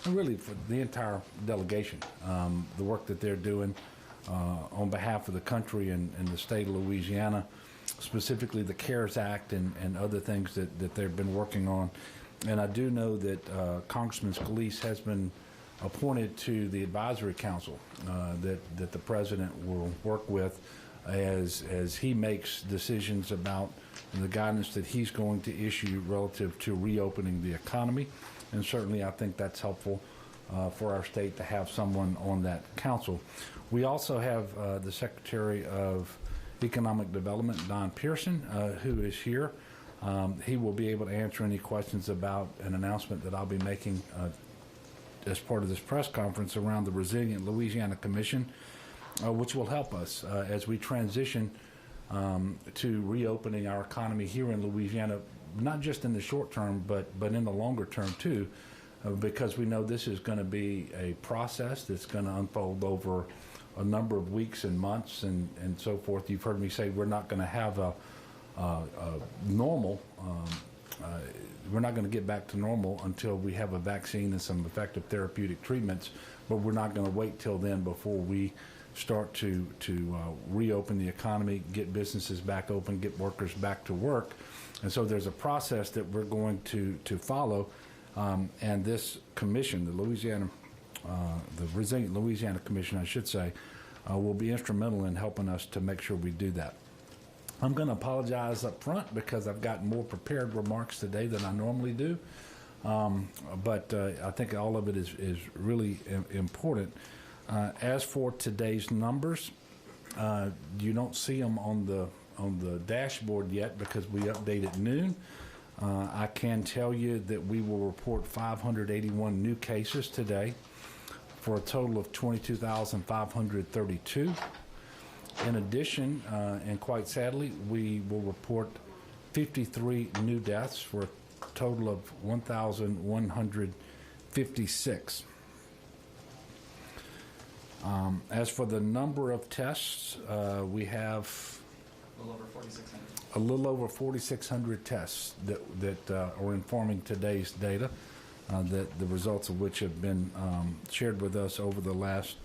and really for the entire delegation, the work that they're doing on behalf of the country and the state of Louisiana, specifically the CARES Act and other things that they've been working on. And I do know that Congressman Scalise has been appointed to the advisory council that the president will work with as he makes decisions about the guidance that he's going to issue relative to reopening the economy. And certainly I think that's helpful for our state to have someone on that council. We also have the Secretary of Economic Development, Don Pearson, who is here. He will be able to answer any questions about an announcement that I'll be making as part of this press conference around the Resilient Louisiana Commission, which will help us as we transition to reopening our economy here in Louisiana, not just in the short term, but in the longer term too, because we know this is going to be a process that's going to unfold over a number of weeks and months and so forth. You've heard me say we're not going to have a normal, we're not going to get back to normal until we have a vaccine and some effective therapeutic treatments, but we're not going to wait till then before we start to reopen the economy, get businesses back open, get workers back to work. And so there's a process that we're going to follow, and this commission, the Resilient Louisiana Commission, I should say, will be instrumental in helping us to make sure we do that. I'm going to apologize up front because I've got more prepared remarks today than I normally do, but I think all of it is really important. As for today's numbers, you don't see them on the dashboard yet because we update at noon. I can tell you that we will report 581 new cases today for a total of 22,532. In addition, and quite sadly, we will report 53 new deaths for a total of 1,156. As for the number of tests, we have a little over 4,600 tests that are informing today's data, that the results of which have been shared with us over the last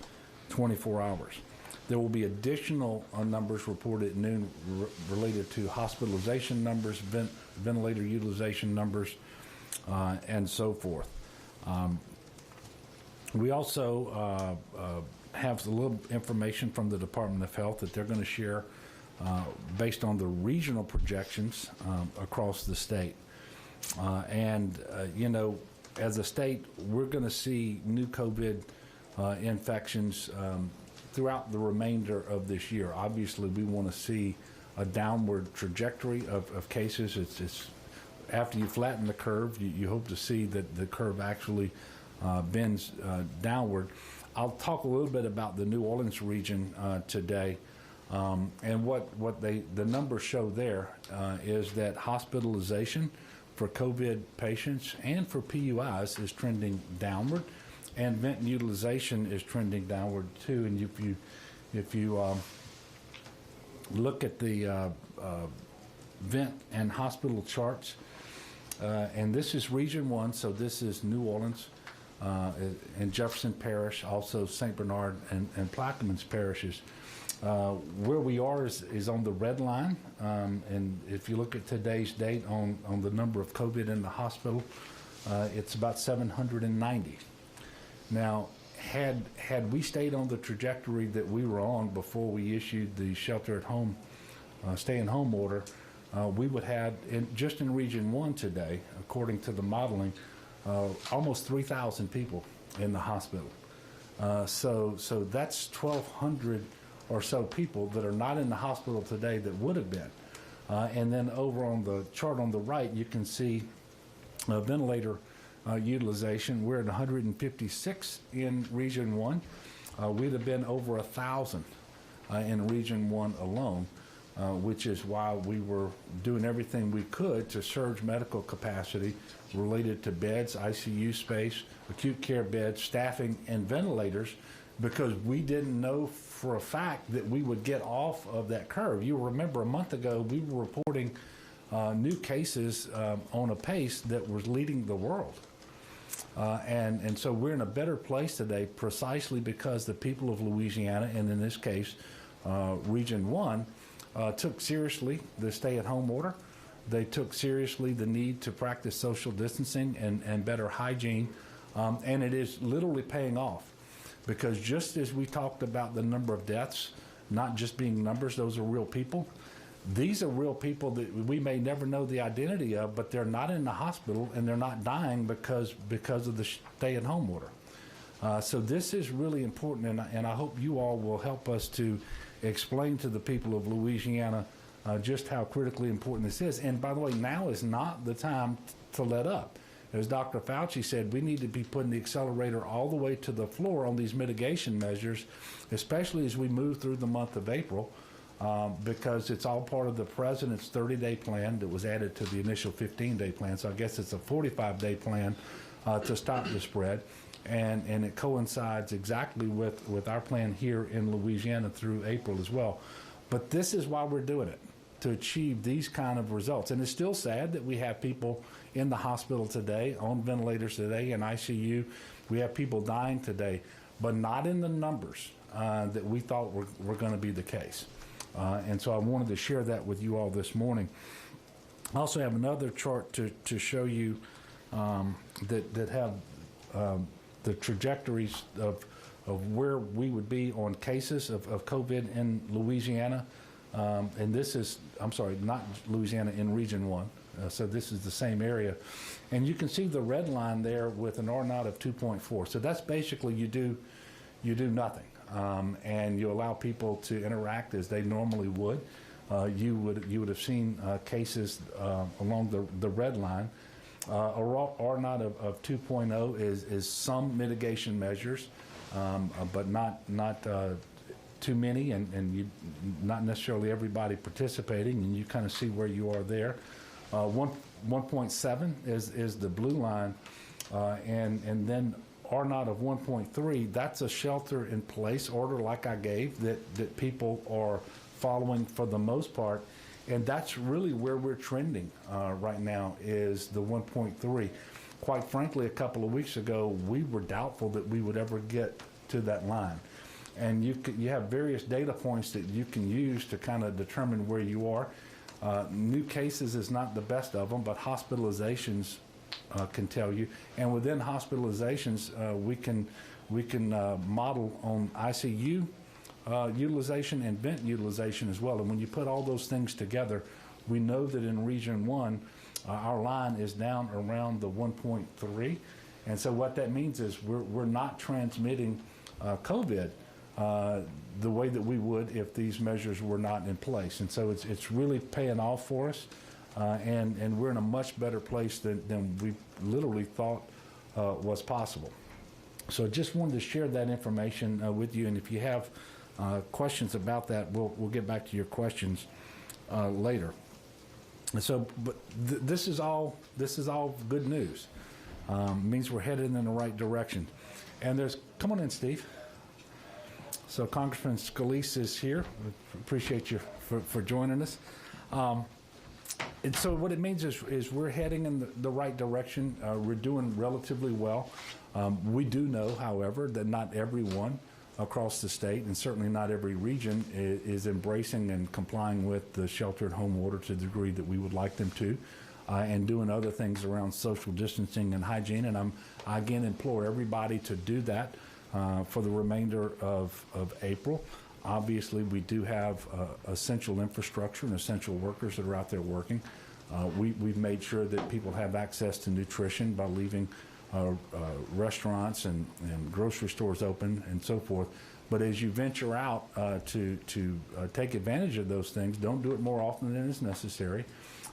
24 hours. There will be additional numbers reported at noon related to hospitalization numbers, ventilator utilization numbers, and so forth. We also have a little information from the Department of Health that they're going to share based on the regional projections across the state. You know, as a state, we're going to see new COVID infections throughout the remainder of this year. Obviously, we want to see a downward trajectory of cases. It's after you flatten the curve, you hope to see that the curve actually bends downward. I'll talk a little bit about the New Orleans region today, and what the numbers show there is that hospitalization for COVID patients and for PUIs is trending downward, and vent utilization is trending downward too. And if you look at the vent and hospital charts, and this is Region 1, so this is New Orleans and Jefferson Parish, also St. Bernard and Plaquemines parishes. Where we are is on the red line, and if you look at today's date on the number of COVID in the hospital, it's about 790. Now, had we stayed on the trajectory that we were on before we issued the shelter-at-home, stay-at-home order, we would have, just in Region 1 today, according to the modeling, almost 3,000 people in the hospital. So that's 1,200 or so people that are not in the hospital today that would have been. And then over on the chart on the right, you can see ventilator utilization. We're at 156 in Region 1. We'd have been over 1,000 in Region 1 alone, which is why we were doing everything we could to surge medical capacity related to beds, ICU space, acute care beds, staffing, and ventilators, because we didn't know for a fact that we would get off of that curve. You'll remember a month ago we were reporting new cases on a pace that was leading the world. And so we're in a better place today precisely because the people of Louisiana, and in this case, Region 1, took seriously the stay-at-home order. They took seriously the need to practice social distancing and better hygiene, and it is literally paying off. Because just as we talked about the number of deaths, not just being numbers, those are real people. These are real people that we may never know the identity of, but they're not in the hospital and they're not dying because of the stay-at-home order. So this is really important, and I hope you all will help us to explain to the people of Louisiana just how critically important this is. And by the way, now is not the time to let up. As Dr. Fauci said, we need to be putting the accelerator all the way to the floor on these mitigation measures, especially as we move through the month of April, because it's all part of the president's 30-day plan that was added to the initial 15-day plan. So I guess it's a 45-day plan to stop the spread. And it coincides exactly with our plan here in Louisiana through April as well. But this is why we're doing it, to achieve these kind of results. And it's still sad that we have people in the hospital today, on ventilators today, in ICU. We have people dying today, but not in the numbers that we thought were going to be the case. And so I wanted to share that with you all this morning. I also have another chart to show you that have the trajectories of where we would be on cases of COVID in Louisiana. And this is, I'm sorry, not Louisiana, in Region 1. So this is the same area. And you can see the red line there with an R0 of 2.4. So that's basically you do nothing. And you allow people to interact as they normally would. You would have seen cases along the red line. R0 of 2.0 is some mitigation measures, but not too many, and not necessarily everybody participating, and you kind of see where you are there. 1.7 is the blue line, and then R0 of 1.3, that's a shelter-in-place order like I gave that people are following for the most part, and that's really where we're trending right now, is the 1.3. Quite frankly, a couple of weeks ago, we were doubtful that we would ever get to that line. And you have various data points that you can use to kind of determine where you are. New cases is not the best of them, but hospitalizations can tell you. And within hospitalizations, we can model on ICU utilization and vent utilization as well. And when you put all those things together, we know that in Region 1, our line is down around the 1.3. And so what that means is we're not transmitting COVID the way that we would if these measures were not in place. And so it's really paying off for us, and we're in a much better place than we literally thought was possible. So just wanted to share that information with you, and if you have questions about that, we'll get back to your questions later. And so, but this is all good news. Means we're headed in the right direction. And come on in, Steve. So Congressman Scalise is here. We appreciate you for joining us. And so what it means is we're heading in the right direction. We're doing relatively well. We do know, however, that not everyone across the state, and certainly not every region, is embracing and complying with the shelter-at-home order to the degree that we would like them to, and doing other things around social distancing and hygiene. And I again implore everybody to do that for the remainder of April. Obviously, we do have essential infrastructure and essential workers that are out there working. We've made sure that people have access to nutrition by leaving restaurants and grocery stores open and so forth. But as you venture out to take advantage of those things, don't do it more often than is necessary.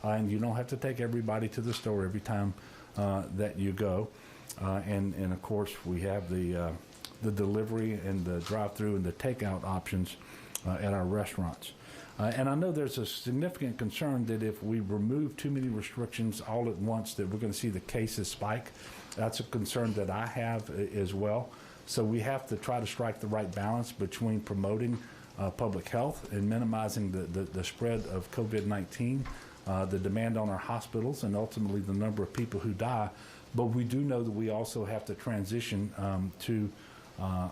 And you don't have to take everybody to the store every time that you go. And of course, we have the delivery and the drive-through and the takeout options at our restaurants. And I know there's a significant concern that if we remove too many restrictions all at once, that we're going to see the cases spike. That's a concern that I have as well. So we have to try to strike the right balance between promoting public health and minimizing the spread of COVID-19, the demand on our hospitals, and ultimately the number of people who die, But we do know that we also have to transition to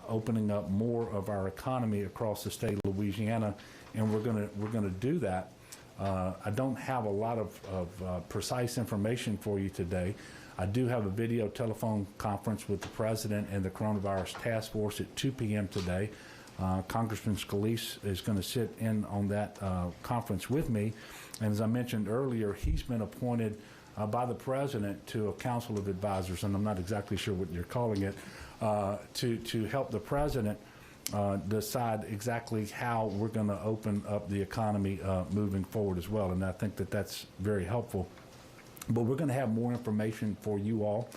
opening up more of our economy across the state of Louisiana, and we're gonna do that. I don't have a lot of precise information for you today. I do have a video telephone conference with the president and the coronavirus task force at 2 p.m. today. Congressman Scalise is going to sit in on that conference with me. And as I mentioned earlier, he's been appointed by the president to a council of advisors, and I'm not exactly sure what you're calling it, to help the president decide exactly how we're going to open up the economy moving forward as well. And I think that that's very helpful. But we're going to have more information for you all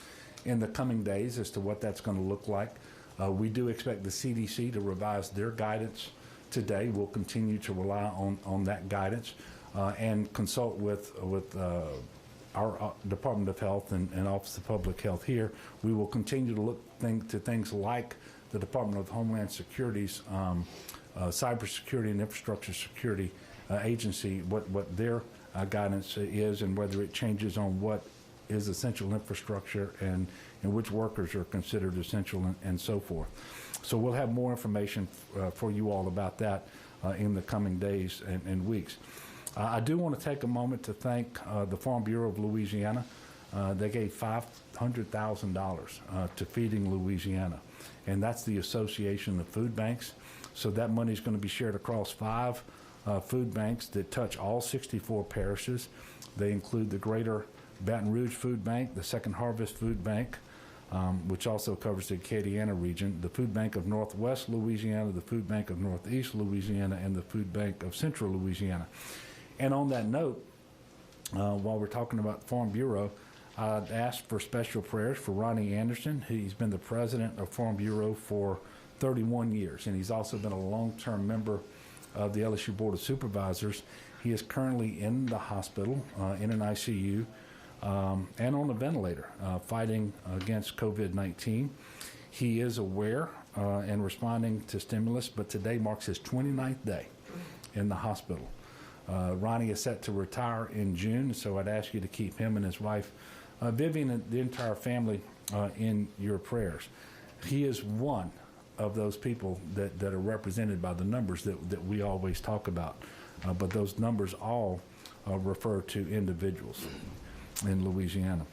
in the coming days as to what that's going to look like. We do expect the CDC to revise their guidance today. We'll continue to rely on that guidance and consult with our Department of Health and Office of Public Health here. We will continue to look to things like the Department of Homeland Security's Cybersecurity and Infrastructure Security Agency, what their guidance is, and whether it changes on what is essential infrastructure and which workers are considered essential and so forth. So we'll have more information for you all about that in the coming days and weeks. I do want to take a moment to thank the Farm Bureau of Louisiana. They gave $500,000 to Feeding Louisiana, and that's the Association of Food Banks. So that money is going to be shared across 5 food banks that touch all 64 parishes. They include the Greater Baton Rouge Food Bank, the Second Harvest Food Bank, which also covers the Acadiana region, the Food Bank of Northwest Louisiana, the Food Bank of Northeast Louisiana, and the Food Bank of Central Louisiana. And on that note, while we're talking about Farm Bureau, I'd ask for special prayers for Ronnie Anderson. He's been the president of Farm Bureau for 31 years, and he's also been a long-term member of the LSU Board of Supervisors. He is currently in the hospital, in an ICU, and on a ventilator, fighting against COVID-19. He is aware and responding to stimulus, but today marks his 29th day in the hospital. Ronnie is set to retire in June, so I'd ask you to keep him and his wife, Vivian, and the entire family in your prayers. He is one of those people that are represented by the numbers that we always talk about. But those numbers all refer to individuals in Louisiana.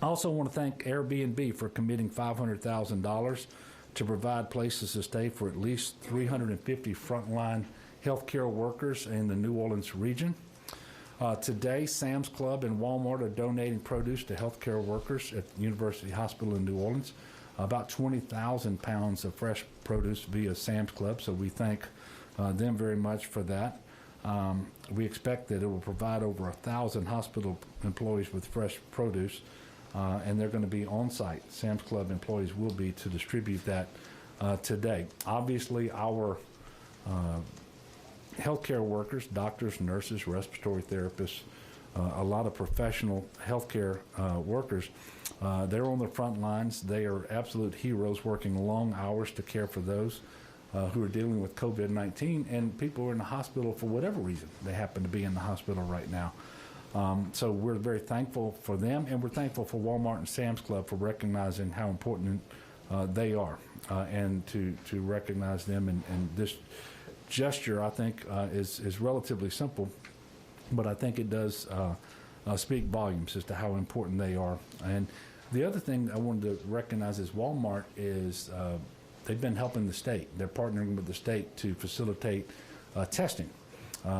I also want to thank Airbnb for committing $500,000 to provide places to stay for at least 350 frontline healthcare workers in the New Orleans region. Today, Sam's Club and Walmart are donating produce to healthcare workers at the University Hospital in New Orleans. About 20,000 pounds of fresh produce via Sam's Club, so we thank them very much for that. We expect that it will provide over 1,000 hospital employees with fresh produce, and they're going to be on site. Sam's Club employees will be to distribute that today. Obviously, our healthcare workers, doctors, nurses, respiratory therapists, a lot of professional healthcare workers, they're on the front lines. They are absolute heroes, working long hours to care for those who are dealing with COVID-19, and people are in the hospital for whatever reason. They happen to be in the hospital right now. So we're very thankful for them, and we're thankful for Walmart and Sam's Club for recognizing how important they are, and to recognize them. And this gesture, I think, is relatively simple, but I think it does speak volumes as to how important they are. And the other thing I wanted to recognize is Walmart is they've been helping the state. They're partnering with the state to facilitate testing.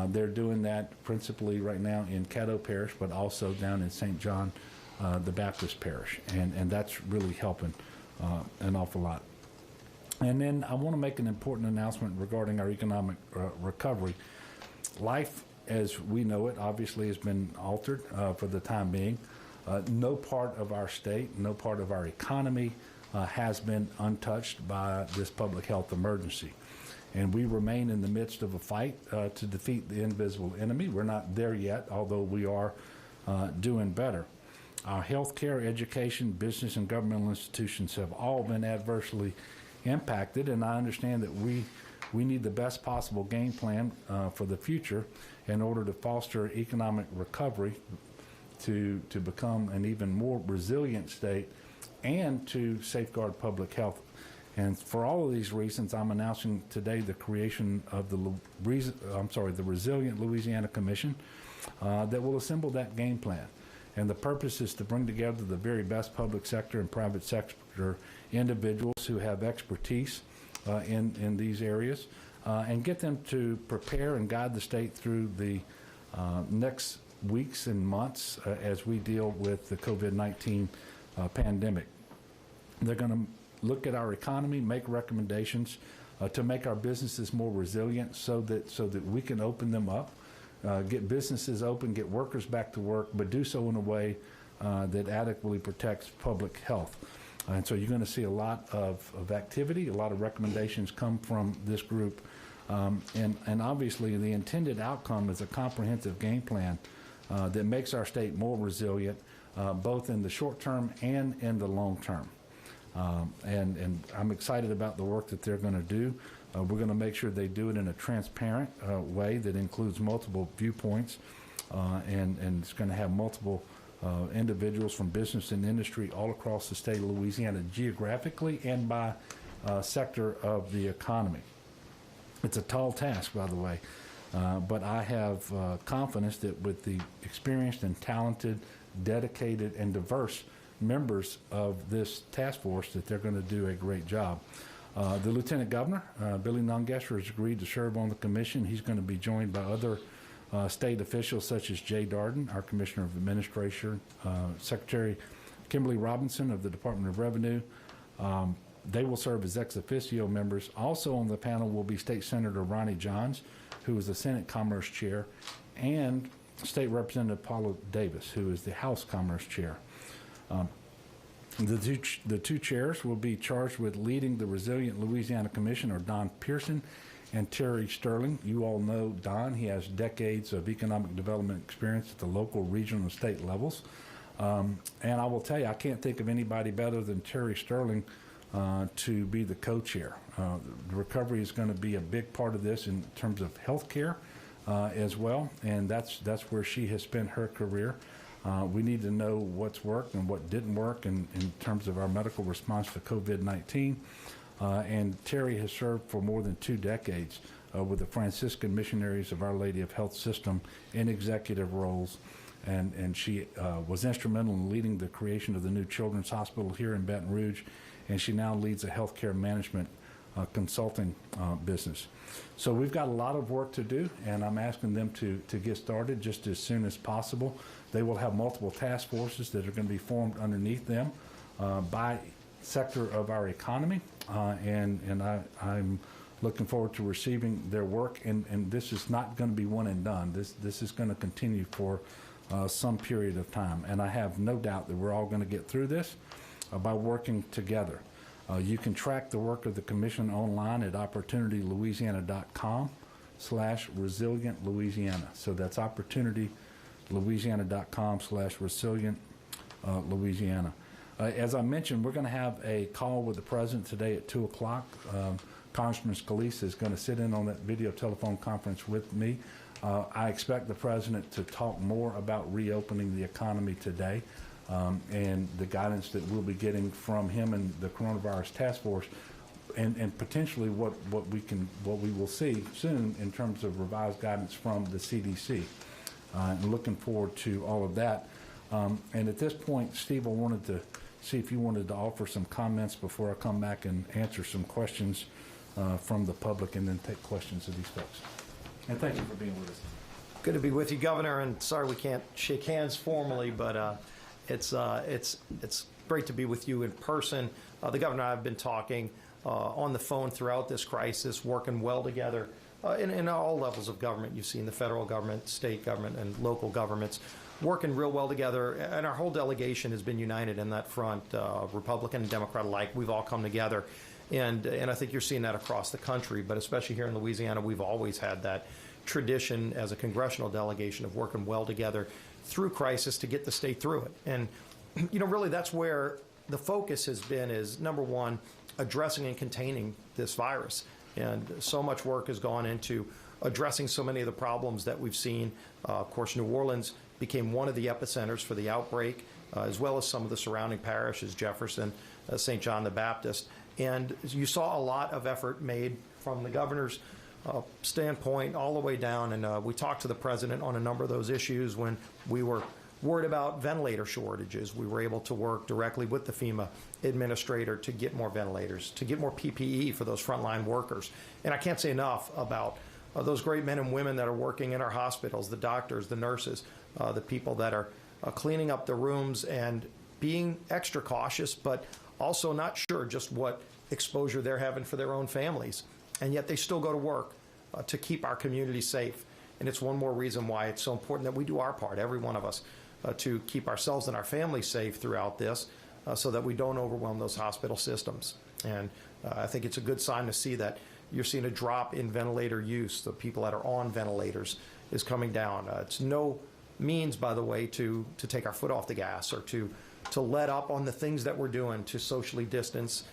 They're doing that principally right now in Caddo Parish, but also down in St. John the Baptist Parish, and that's really helping an awful lot. And then I want to make an important announcement regarding our economic recovery. Life as we know it obviously has been altered for the time being. No part of our state, no part of our economy has been untouched by this public health emergency. And we remain in the midst of a fight to defeat the invisible enemy. We're not there yet, although we are doing better. Our healthcare, education, business, and governmental institutions have all been adversely impacted, and I understand that we need the best possible game plan for the future in order to foster economic recovery to become an even more resilient state and to safeguard public health. And for all of these reasons, I'm announcing today the creation of the Resilient Louisiana Commission that will assemble that game plan. And the purpose is to bring together the very best public sector and private sector individuals who have expertise in these areas and get them to prepare and guide the state through the next weeks and months as we deal with the COVID-19 pandemic. They're going to look at our economy, make recommendations to make our businesses more resilient so that we can open them up, get businesses open, get workers back to work, but do so in a way that adequately protects public health. And so you're going to see a lot of activity, a lot of recommendations come from this group. And obviously the intended outcome is a comprehensive game plan that makes our state more resilient, both in the short term and in the long term. And I'm excited about the work that they're going to do. We're going to make sure they do it in a transparent way that includes multiple viewpoints, and it's going to have multiple individuals from business and industry all across the state of Louisiana, geographically and by sector of the economy. It's a tall task, by the way, but I have confidence that with the experienced and talented, dedicated, and diverse members of this task force that they're going to do a great job. The Lieutenant Governor, Billy Nungesser, has agreed to serve on the commission. He's going to be joined by other state officials such as Jay Darden, our Commissioner of Administration, Secretary Kimberly Robinson of the Department of Revenue. They will serve as ex officio members. Also on the panel will be State Senator Ronnie Johns, who is the Senate Commerce Chair, and State Representative Paula Davis, who is the House Commerce Chair. The two chairs will be charged with leading the Resilient Louisiana Commission are Don Pearson and Terry Sterling. You all know Don. He has decades of economic development experience at the local, regional, and state levels. And I will tell you, I can't think of anybody better than Terry Sterling to be the co-chair. The recovery is going to be a big part of this in terms of health care as well, and that's where she has spent her career. We need to know what's worked and what didn't work in terms of our medical response to COVID-19. And Terry has served for more than 2 decades with the Franciscan Missionaries of Our Lady of Health System in executive roles. And she was instrumental in leading the creation of the new Children's Hospital here in Baton Rouge. And she now leads a healthcare management consulting business. So we've got a lot of work to do, and I'm asking them to get started just as soon as possible. They will have multiple task forces that are going to be formed underneath them by sector of our economy, and I'm looking forward to receiving their work. And this is not going to be one and done. This is going to continue for some period of time, and I have no doubt that we're all going to get through this by working together. You can track the work of the Commission online at opportunitylouisiana.com/resilient-louisiana. So that's opportunitylouisiana.com/resilient-louisiana. As I mentioned, we're going to have a call with the President today at 2 o'clock. Congressman Scalise is going to sit in on that video telephone conference with me. I expect the President to talk more about reopening the economy today. And the guidance that we'll be getting from him and the coronavirus task force, and potentially what we will see soon in terms of revised guidance from the CDC. And looking forward to all of that. And at this point, Steve, I wanted to see if you wanted to offer some comments before I come back and answer some questions from the public, and then take questions of these folks. And thank you for being with us. Good to be with you, Governor, and sorry we can't shake hands formally, but it's great to be with you in person. The Governor and I have been talking on the phone throughout this crisis, working well together in all levels of government. You've seen the federal government, state government, and local governments working real well together, and our whole delegation has been united in that front, Republican and Democrat alike. We've all come together, and I think you're seeing that across the country, but especially here in Louisiana, we've always had that tradition as a congressional delegation of working well together through crisis to get the state through it. And, you know, really that's where the focus has been, is number one, addressing and containing this virus. And so much work has gone into addressing so many of the problems that we've seen. Of course, New Orleans became one of the epicenters for the outbreak, as well as some of the surrounding parishes, Jefferson, St. John the Baptist. And you saw a lot of effort made from the governor's standpoint all the way down. And we talked to the president on a number of those issues when we were worried about ventilator shortages. We were able to work directly with the FEMA administrator to get more ventilators, to get more PPE for those frontline workers. And I can't say enough about those great men and women that are working in our hospitals, the doctors, the nurses, the people that are cleaning up the rooms and being extra cautious, but also not sure just what exposure they're having for their own families. And yet they still go to work to keep our community safe. And it's one more reason why it's so important that we do our part, every one of us, to keep ourselves and our families safe throughout this so that we don't overwhelm those hospital systems. And I think it's a good sign to see that you're seeing a drop in ventilator use. The people that are on ventilators is coming down. It's no means, by the way, to take our foot off the gas or to let up on the things that we're doing, to socially distance,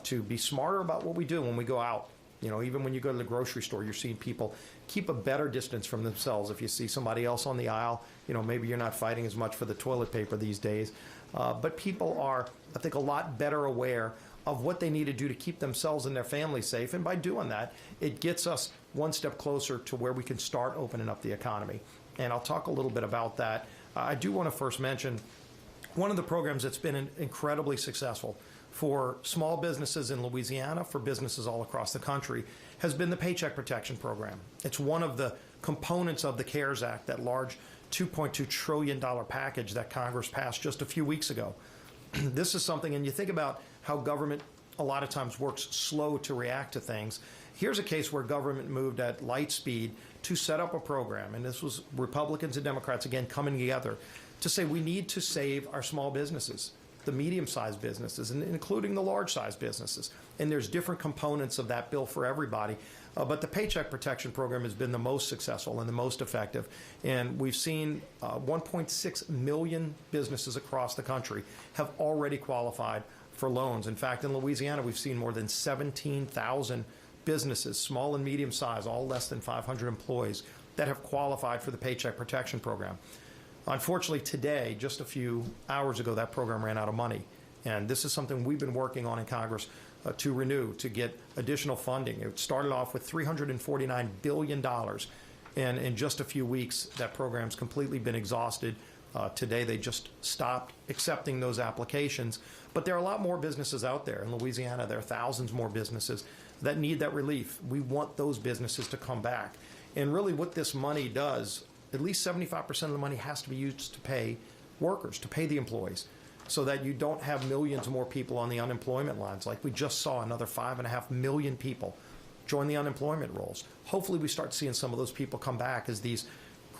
to be smarter about what we do when we go out. You know, even when you go to the grocery store, you're seeing people keep a better distance from themselves. If you see somebody else on the aisle, you know, maybe you're not fighting as much for the toilet paper these days. But people are, I think, a lot better aware of what they need to do to keep themselves and their families safe. And by doing that, it gets us one step closer to where we can start opening up the economy. And I'll talk a little bit about that. I do want to first mention one of the programs that's been incredibly successful for small businesses in Louisiana, for businesses all across the country, has been the Paycheck Protection Program. It's one of the components of the CARES Act, that large $2.2 trillion package that Congress passed just a few weeks ago. This is something, and you think about how government a lot of times works slow to react to things. Here's a case where government moved at light speed to set up a program, and this was Republicans and Democrats, again, coming together to say we need to save our small businesses, the medium-sized businesses, and including the large-sized businesses. And there's different components of that bill for everybody. But the Paycheck Protection Program has been the most successful and the most effective. And we've seen 1.6 million businesses across the country have already qualified for loans. In fact, in Louisiana, we've seen more than 17,000 businesses, small and medium-sized, all less than 500 employees, that have qualified for the Paycheck Protection Program. Unfortunately, today, just a few hours ago, that program ran out of money. And this is something we've been working on in Congress to renew, to get additional funding. It started off with $349 billion. And in just a few weeks, that program's completely been exhausted. Today, they just stopped accepting those applications. But there are a lot more businesses out there. In Louisiana, there are thousands more businesses that need that relief. We want those businesses to come back. And really what this money does, at least 75% of the money has to be used to pay workers, to pay the employees, so that you don't have millions more people on the unemployment lines. Like we just saw another 5.5 million people join the unemployment rolls. Hopefully we start seeing some of those people come back as these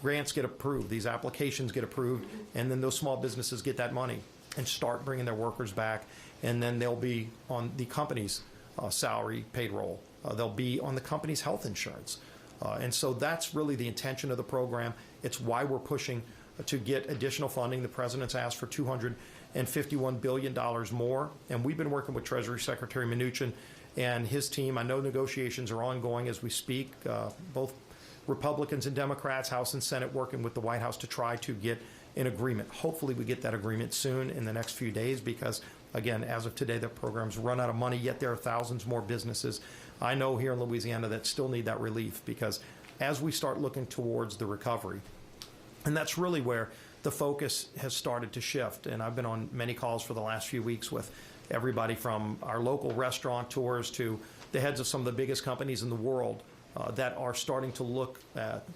grants get approved, these applications get approved, and then those small businesses get that money and start bringing their workers back. And then they'll be on the company's salary payroll. They'll be on the company's health insurance. And so that's really the intention of the program. It's why we're pushing to get additional funding. The president's asked for $251 billion more. And we've been working with Treasury Secretary Mnuchin and his team. I know negotiations are ongoing as we speak. Both Republicans and Democrats, House and Senate, working with the White House to try to get an agreement. Hopefully we get that agreement soon in the next few days because, again, as of today, the program's run out of money, yet there are thousands more businesses I know here in Louisiana that still need that relief, because as we start looking towards the recovery, and that's really where the focus has started to shift. And I've been on many calls for the last few weeks with everybody from our local restaurateurs to the heads of some of the biggest companies in the world that are starting to look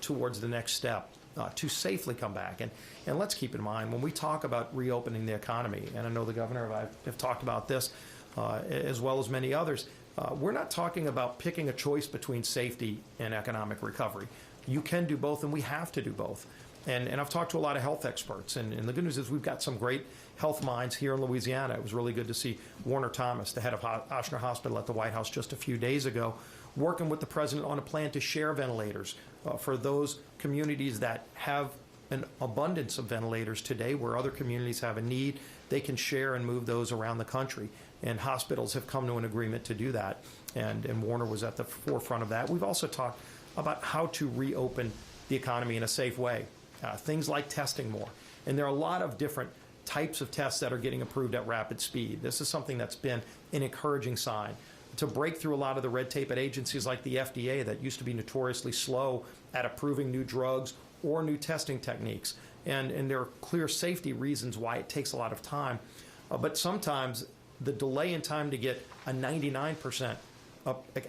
towards the next step to safely come back. And let's keep in mind, when we talk about reopening the economy, and I know the governor and I have talked about this as well as many others, we're not talking about picking a choice between safety and economic recovery. You can do both, and we have to do both. And I've talked to a lot of health experts, and the good news is we've got some great health minds here in Louisiana. It was really good to see Warner Thomas, the head of Ochsner Hospital, at the White House just a few days ago, working with the president on a plan to share ventilators for those communities that have an abundance of ventilators today, where other communities have a need. They can share and move those around the country. And hospitals have come to an agreement to do that. And Warner was at the forefront of that. We've also talked about how to reopen the economy in a safe way. things like testing more. And there are a lot of different types of tests that are getting approved at rapid speed. This is something that's been an encouraging sign. To break through a lot of the red tape at agencies like the FDA that used to be notoriously slow at approving new drugs or new testing techniques. And there are clear safety reasons why it takes a lot of time. But sometimes the delay in time to get a 99%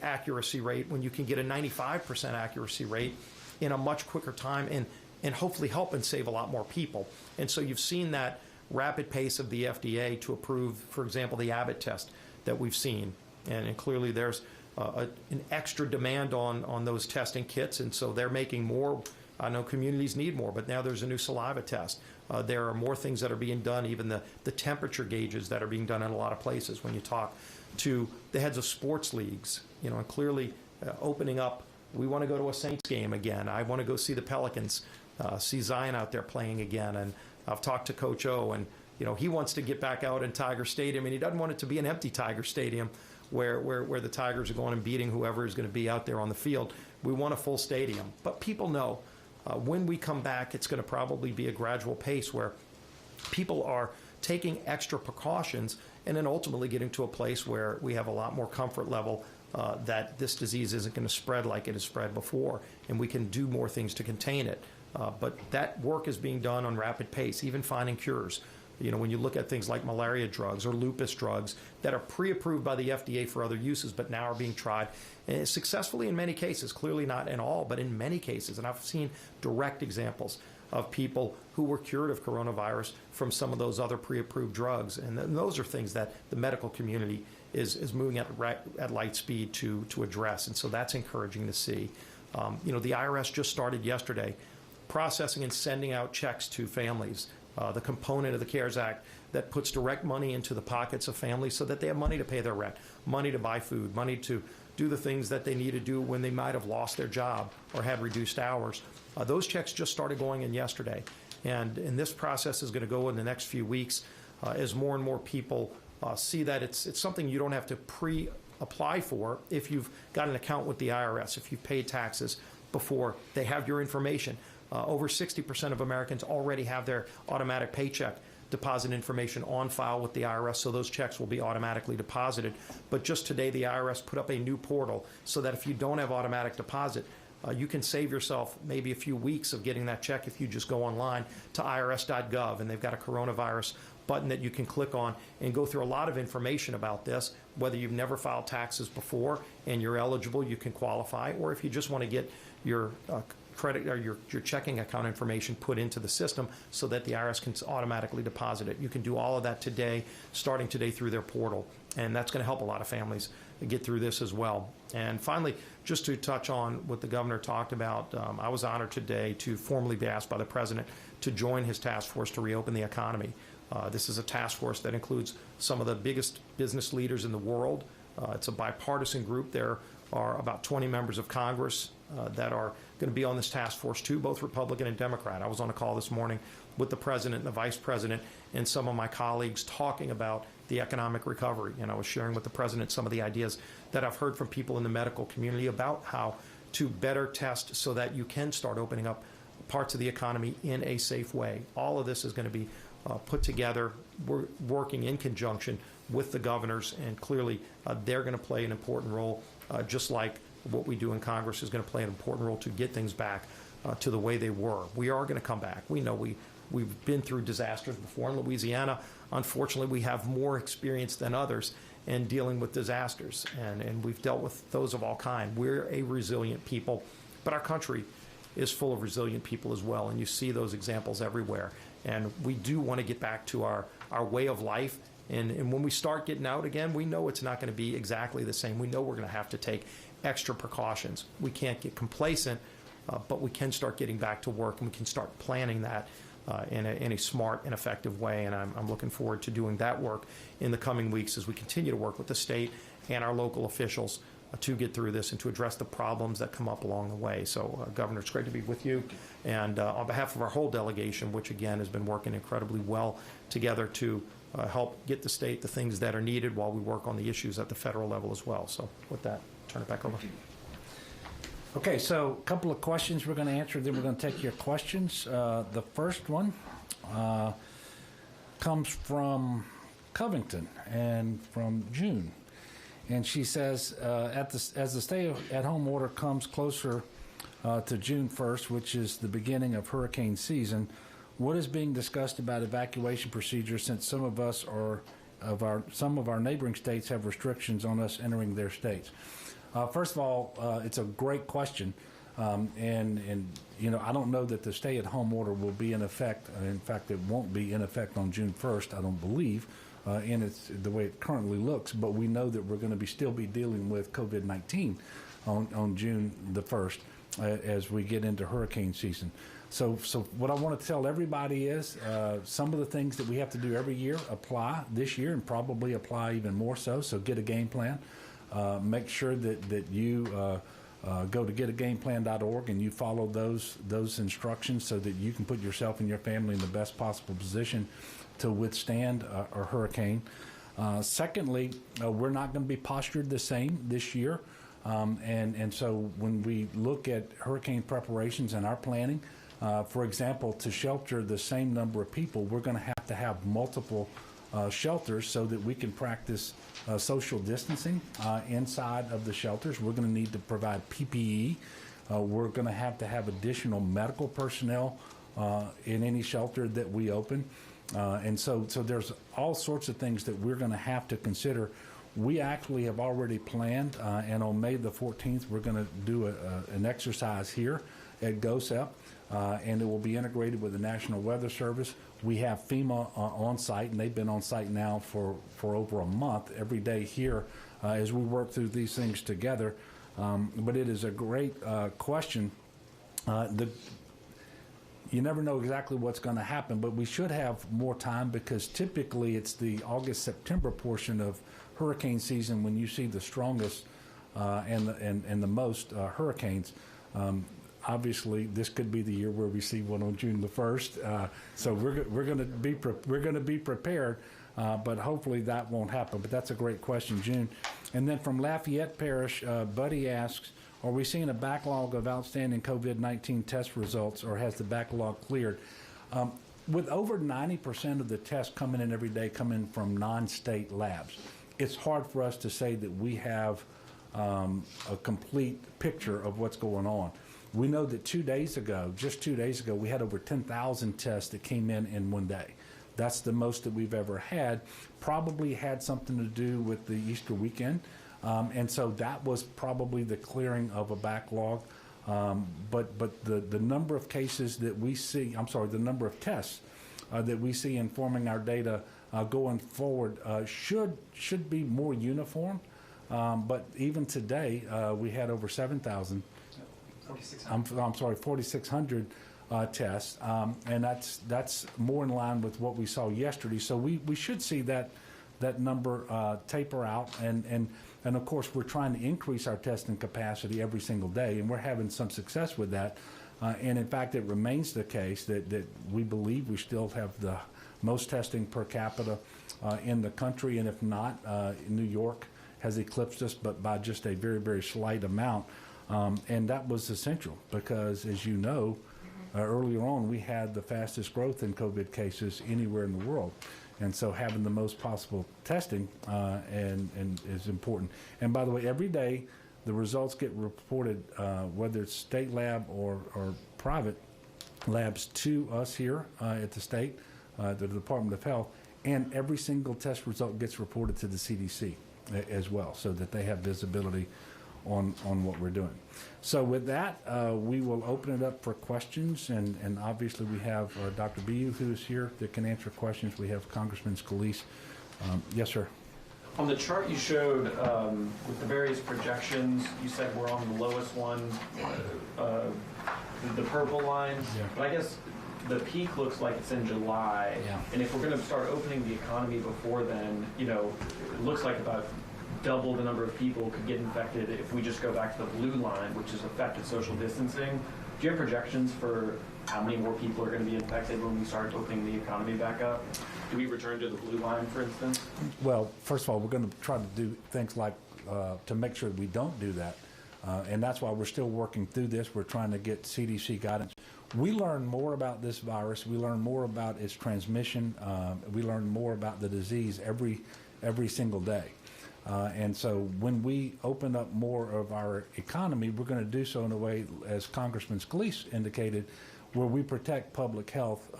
accuracy rate when you can get a 95% accuracy rate in a much quicker time and hopefully help and save a lot more people. And so you've seen that rapid pace of the FDA to approve, for example, the Abbott test that we've seen. And clearly there's an extra demand on those testing kits, and so they're making more. I know communities need more, but now there's a new saliva test. There are more things that are being done, even the temperature gauges that are being done in a lot of places. When you talk to the heads of sports leagues, and clearly opening up, we want to go to a Saints game again. I want to go see the Pelicans, see Zion out there playing again. And I've talked to Coach O, and he wants to get back out in Tiger Stadium, and he doesn't want it to be an empty Tiger Stadium where the Tigers are going and beating whoever is going to be out there on the field. We want a full stadium. But people know when we come back, it's going to probably be a gradual pace where people are taking extra precautions and then ultimately getting to a place where we have a lot more comfort level that this disease isn't going to spread like it has spread before, and we can do more things to contain it. But that work is being done on rapid pace, even finding cures. When you look at things like malaria drugs or lupus drugs that are pre-approved by the FDA for other uses, but now are being tried successfully in many cases, clearly not in all, but in many cases. And I've seen direct examples of people who were cured of coronavirus from some of those other pre-approved drugs. And those are things that the medical community is moving at light speed to address. And so that's encouraging to see. The IRS just started yesterday processing and sending out checks to families. The component of the CARES Act that puts direct money into the pockets of families so that they have money to pay their rent, money to buy food, money to do the things that they need to do when they might have lost their job or had reduced hours. Those checks just started going in yesterday. And this process is going to go in the next few weeks as more and more people see that it's something you don't have to pre-apply for if you've got an account with the IRS, if you've paid taxes before. They have your information. Over 60% of Americans already have their automatic paycheck deposit information on file with the IRS, so those checks will be automatically deposited. But just today, the IRS put up a new portal so that if you don't have automatic deposit, you can save yourself maybe a few weeks of getting that check if you just go online to irs.gov, and they've got a coronavirus button that you can click on and go through a lot of information about this. Whether you've never filed taxes before and you're eligible, you can qualify, or if you just want to get your credit or your checking account information put into the system so that the IRS can automatically deposit it. You can do all of that today, starting today through their portal, and that's going to help a lot of families get through this as well. And finally, just to touch on what the governor talked about, I was honored today to formally be asked by the president to join his task force to reopen the economy. This is a task force that includes some of the biggest business leaders in the world. It's a bipartisan group. There are about 20 members of Congress that are going to be on this task force too, both Republican and Democrat. I was on a call this morning with the president and the vice president and some of my colleagues talking about the economic recovery. And I was sharing with the president some of the ideas that I've heard from people in the medical community about how to better test so that you can start opening up parts of the economy in a safe way. All of this is going to be put together. We're working in conjunction with the governors, and clearly they're going to play an important role, just like what we do in Congress is going to play an important role to get things back to the way they were. We are going to come back. We know we've been through disasters before in Louisiana. Unfortunately, we have more experience than others in dealing with disasters, and we've dealt with those of all kind. We're a resilient people, but our country is full of resilient people as well, and you see those examples everywhere. And we do want to get back to our way of life. And when we start getting out again, we know it's not going to be exactly the same. We know we're going to have to take extra precautions. We can't get complacent, but we can start getting back to work, and we can start planning that in a smart and effective way. And I'm looking forward to doing that work in the coming weeks as we continue to work with the state and our local officials to get through this and to address the problems that come up along the way. So, Governor, it's great to be with you. And on behalf of our whole delegation, which again has been working incredibly well together to help get the state the things that are needed while we work on the issues at the federal level as well. So with that, turn it back over. Okay, so a couple of questions we're going to answer, then we're going to take your questions. The first one comes from Covington and from June. And she says, as the stay-at-home order comes closer to June 1st, which is the beginning of hurricane season, what is being discussed about evacuation procedures since some of our neighboring states have restrictions on us entering their states? First of all, it's a great question, and you know, I don't know that the stay-at-home order will be in effect. In fact, it won't be in effect on June 1st, I don't believe, and it's the way it currently looks. But we know that we're going to still be dealing with COVID-19 on June the 1st as we get into hurricane season. So what I want to tell everybody is some of the things that we have to do every year apply this year, and probably apply even more so. So get a game plan. Make sure that you go to getagameplan.org and you follow those instructions so that you can put yourself and your family in the best possible position to withstand a hurricane. Secondly, we're not going to be postured the same this year. And so when we look at hurricane preparations and our planning, for example, to shelter the same number of people, we're going to have multiple shelters so that we can practice social distancing inside of the shelters. We're going to need to provide PPE. We're going to have additional medical personnel in any shelter that we open. And so there's all sorts of things that we're going to have to consider. We actually have already planned, and on May the 14th, we're going to do an exercise here at GOSEP, and it will be integrated with the National Weather Service. We have FEMA on site, and they've been on site now for over a month every day here as we work through these things together. But it is a great question. You never know exactly what's going to happen, but we should have more time because typically it's the August-September portion of hurricane season when you see the strongest and the most hurricanes. Obviously, this could be the year where we see one on June the 1st. So we're going to be prepared, but hopefully that won't happen. But that's a great question, June. And then from Lafayette Parish, Buddy asks, are we seeing a backlog of outstanding COVID-19 test results, or has the backlog cleared? With over 90% of the tests coming in every day coming from non-state labs, it's hard for us to say that we have a complete picture of what's going on. We know that just 2 days ago, we had over 10,000 tests that came in one day. That's the most that we've ever had. Probably had something to do with the Easter weekend. And so that was probably the clearing of a backlog. But the number of cases that we see, the number of tests that we see informing our data going forward should be more uniform. But even today, we had over 7,000. 4,600 tests, and that's more in line with what we saw yesterday. So we should see that number taper out, and of course we're trying to increase our testing capacity every single day, and we're having some success with that. And in fact, it remains the case that we believe we still have the most testing per capita in the country, and if not, New York has eclipsed us, but by just a very, very slight amount. And that was essential because, as you know, earlier on we had the fastest growth in COVID cases anywhere in the world. And so having the most possible testing and is important. And by the way, every day the results get reported, whether it's state lab or private labs, to us here at the state, the Department of Health, and every single test result gets reported to the CDC as well, so that they have visibility on what we're doing. So with that, we will open it up for questions, and obviously we have Dr. Biu, who is here, that can answer questions. We have Congressman Scalise. Yes, sir. On the chart you showed with the various projections, you said we're on the lowest one, the purple line. Yeah. But I guess the peak looks like it's in July. Yeah. And if we're going to start opening the economy before then, it looks like about double the number of people could get infected if we just go back to the blue line, which is effective social distancing. Do you have projections for how many more people are going to be infected when we start opening the economy back up? Do we return to the blue line, for instance? Well, first of all, we're going to try to do things like to make sure that we don't do that. And that's why we're still working through this. We're trying to get CDC guidance. We learn more about this virus. We learn more about its transmission. We learn more about the disease every single day. And so when we open up more of our economy, we're going to do so in a way, as Congressman Scalise indicated, where we protect public health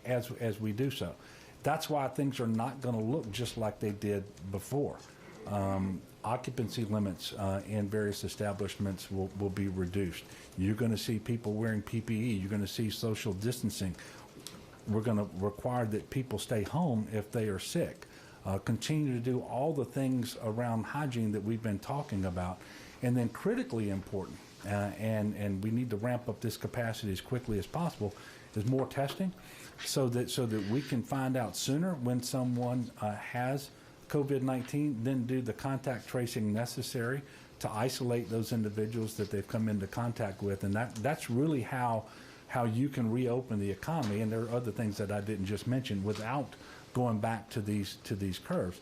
as we do so. That's why things are not going to look just like they did before. Occupancy limits in various establishments will be reduced. You're going to see people wearing PPE. You're going to see social distancing. We're going to require that people stay home if they are sick. Continue to do all the things around hygiene that we've been talking about. And then critically important, and we need to ramp up this capacity as quickly as possible, is more testing so that we can find out sooner when someone has COVID-19, then do the contact tracing necessary to isolate those individuals that they've come into contact with. And that's really how you can reopen the economy. And there are other things that I didn't just mention without going back to these curves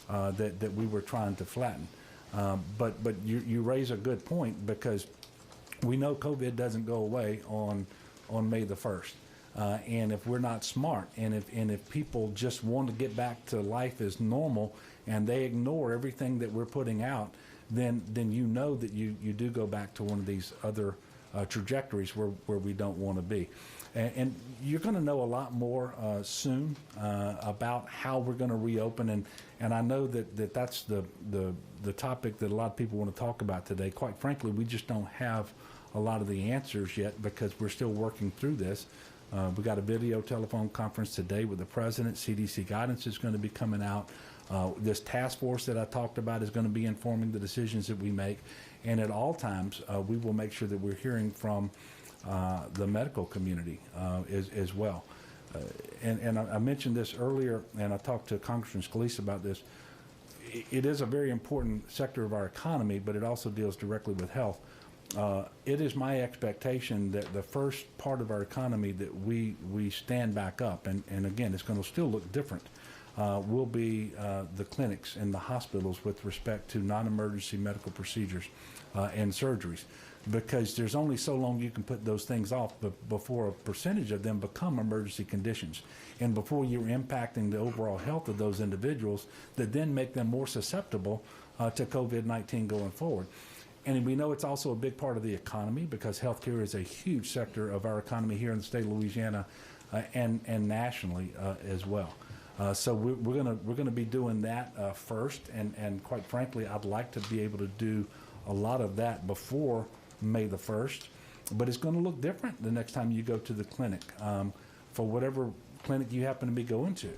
that we were trying to flatten. But you raise a good point, because we know COVID doesn't go away on May the 1st. And if we're not smart, and if people just want to get back to life as normal and they ignore everything that we're putting out, then you know that you do go back to one of these other trajectories where we don't want to be. And you're going to know a lot more soon about how we're going to reopen. And I know that's the topic that a lot of people want to talk about today. Quite frankly, we just don't have a lot of the answers yet, because we're still working through this. We got a video telephone conference today with the president. CDC guidance is going to be coming out. This task force that I talked about is going to be informing the decisions that we make. And at all times, we will make sure that we're hearing from the medical community as well. And I mentioned this earlier, and I talked to Congressman Scalise about this. It is a very important sector of our economy, but it also deals directly with health. It is my expectation that the first part of our economy that we stand back up, and again, it's going to still look different, will be the clinics and the hospitals with respect to non-emergency medical procedures and surgeries, because there's only so long you can put those things off before a percentage of them become emergency conditions, and before you're impacting the overall health of those individuals that then make them more susceptible to COVID-19 going forward. And we know it's also a big part of the economy, because healthcare is a huge sector of our economy here in the state of Louisiana and nationally as well. So we're gonna be doing that first, and quite frankly, I'd like to be able to do a lot of that before May the 1st. But it's going to look different the next time you go to the clinic. For whatever clinic you happen to be going to,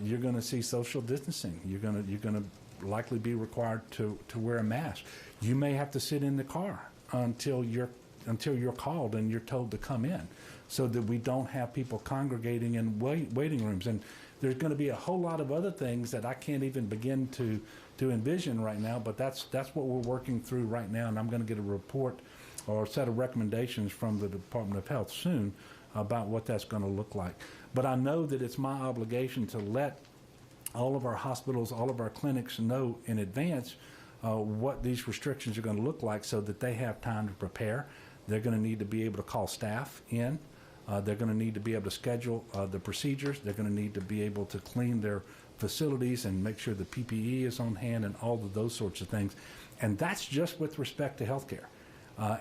you're going to see social distancing. You're going to likely be required to wear a mask. You may have to sit in the car until you're called and you're told to come in, so that we don't have people congregating in waiting rooms. And there's going to be a whole lot of other things that I can't even begin to envision right now, but that's what we're working through right now, and I'm going to get a report or a set of recommendations from the Department of Health soon about what that's going to look like. But I know that it's my obligation to let all of our hospitals, all of our clinics know in advance what these restrictions are going to look like, so that they have time to prepare. They're going to need to be able to call staff in. They're going to need to be able to schedule the procedures. They're going to need to be able to clean their facilities and make sure the PPE is on hand and all of those sorts of things. And that's just with respect to healthcare.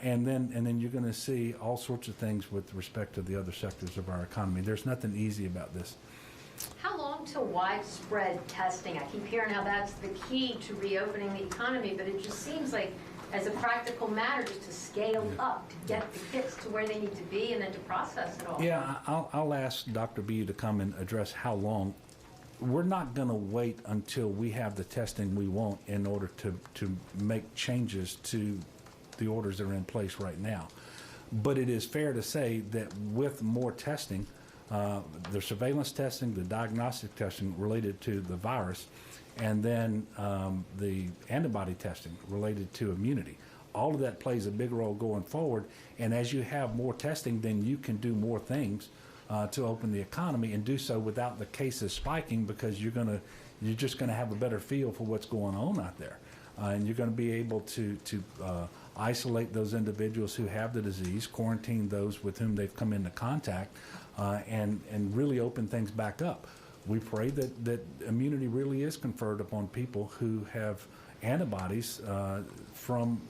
And then you're going to see all sorts of things with respect to the other sectors of our economy. There's nothing easy about this. How long till widespread testing? I keep hearing how that's the key to reopening the economy, but it just seems like, as a practical matter, just to scale up, to get the kits to where they need to be and then to process it all. Yeah, I'll ask Dr. B to come and address how long. We're not going to wait until we have the testing we want in order to make changes to the orders that are in place right now. But it is fair to say that with more testing, the surveillance testing, the diagnostic testing related to the virus, and then the antibody testing related to immunity, all of that plays a big role going forward. And as you have more testing, then you can do more things to open the economy, and do so without the cases spiking, because you're just going to have a better feel for what's going on out there, and you're going to be able to isolate those individuals who have the disease, quarantine those with whom they've come into contact, and really open things back up. We pray that immunity really is conferred upon people who have antibodies from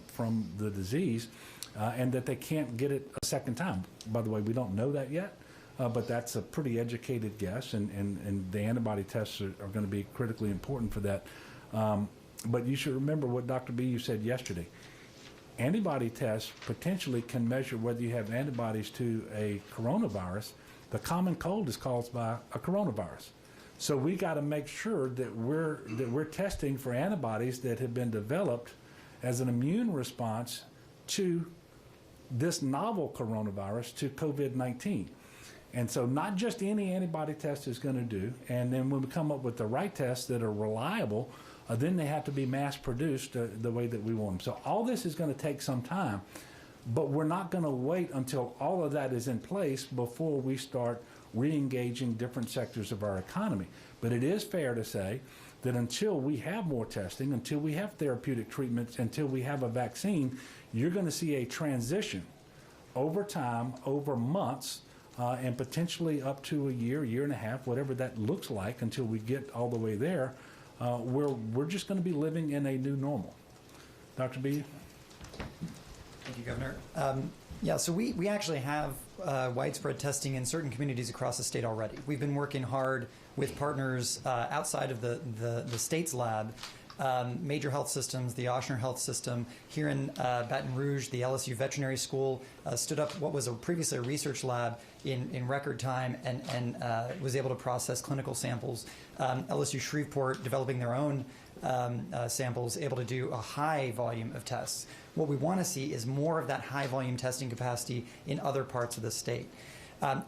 the disease, and that they can't get it a second time. By the way, we don't know that yet, but that's a pretty educated guess, and the antibody tests are going to be critically important for that. But you should remember what Dr. B, you said yesterday. Antibody tests potentially can measure whether you have antibodies to a coronavirus. The common cold is caused by a coronavirus. So we got to make sure that we're testing for antibodies that have been developed as an immune response to this novel coronavirus, to COVID-19. And so not just any antibody test is going to do. And then when we come up with the right tests that are reliable, then they have to be mass produced the way that we want them. So all this is going to take some time, but we're not going to wait until all of that is in place before we start re-engaging different sectors of our economy. But it is fair to say that until we have more testing, until we have therapeutic treatments, until we have a vaccine, you're going to see a transition over time, over months, and potentially up to a year and a half, whatever that looks like until we get all the way there, where we're just going to be living in a new normal. Dr. B? Thank you, Governor. Yeah, so we actually have widespread testing in certain communities across the state already. We've been working hard with partners outside of the state's lab, major health systems, the Ochsner Health System. Here in Baton Rouge, the LSU Veterinary School stood up what was previously a research lab in record time and was able to process clinical samples. LSU Shreveport developing their own samples, able to do a high volume of tests. What we want to see is more of that high volume testing capacity in other parts of the state.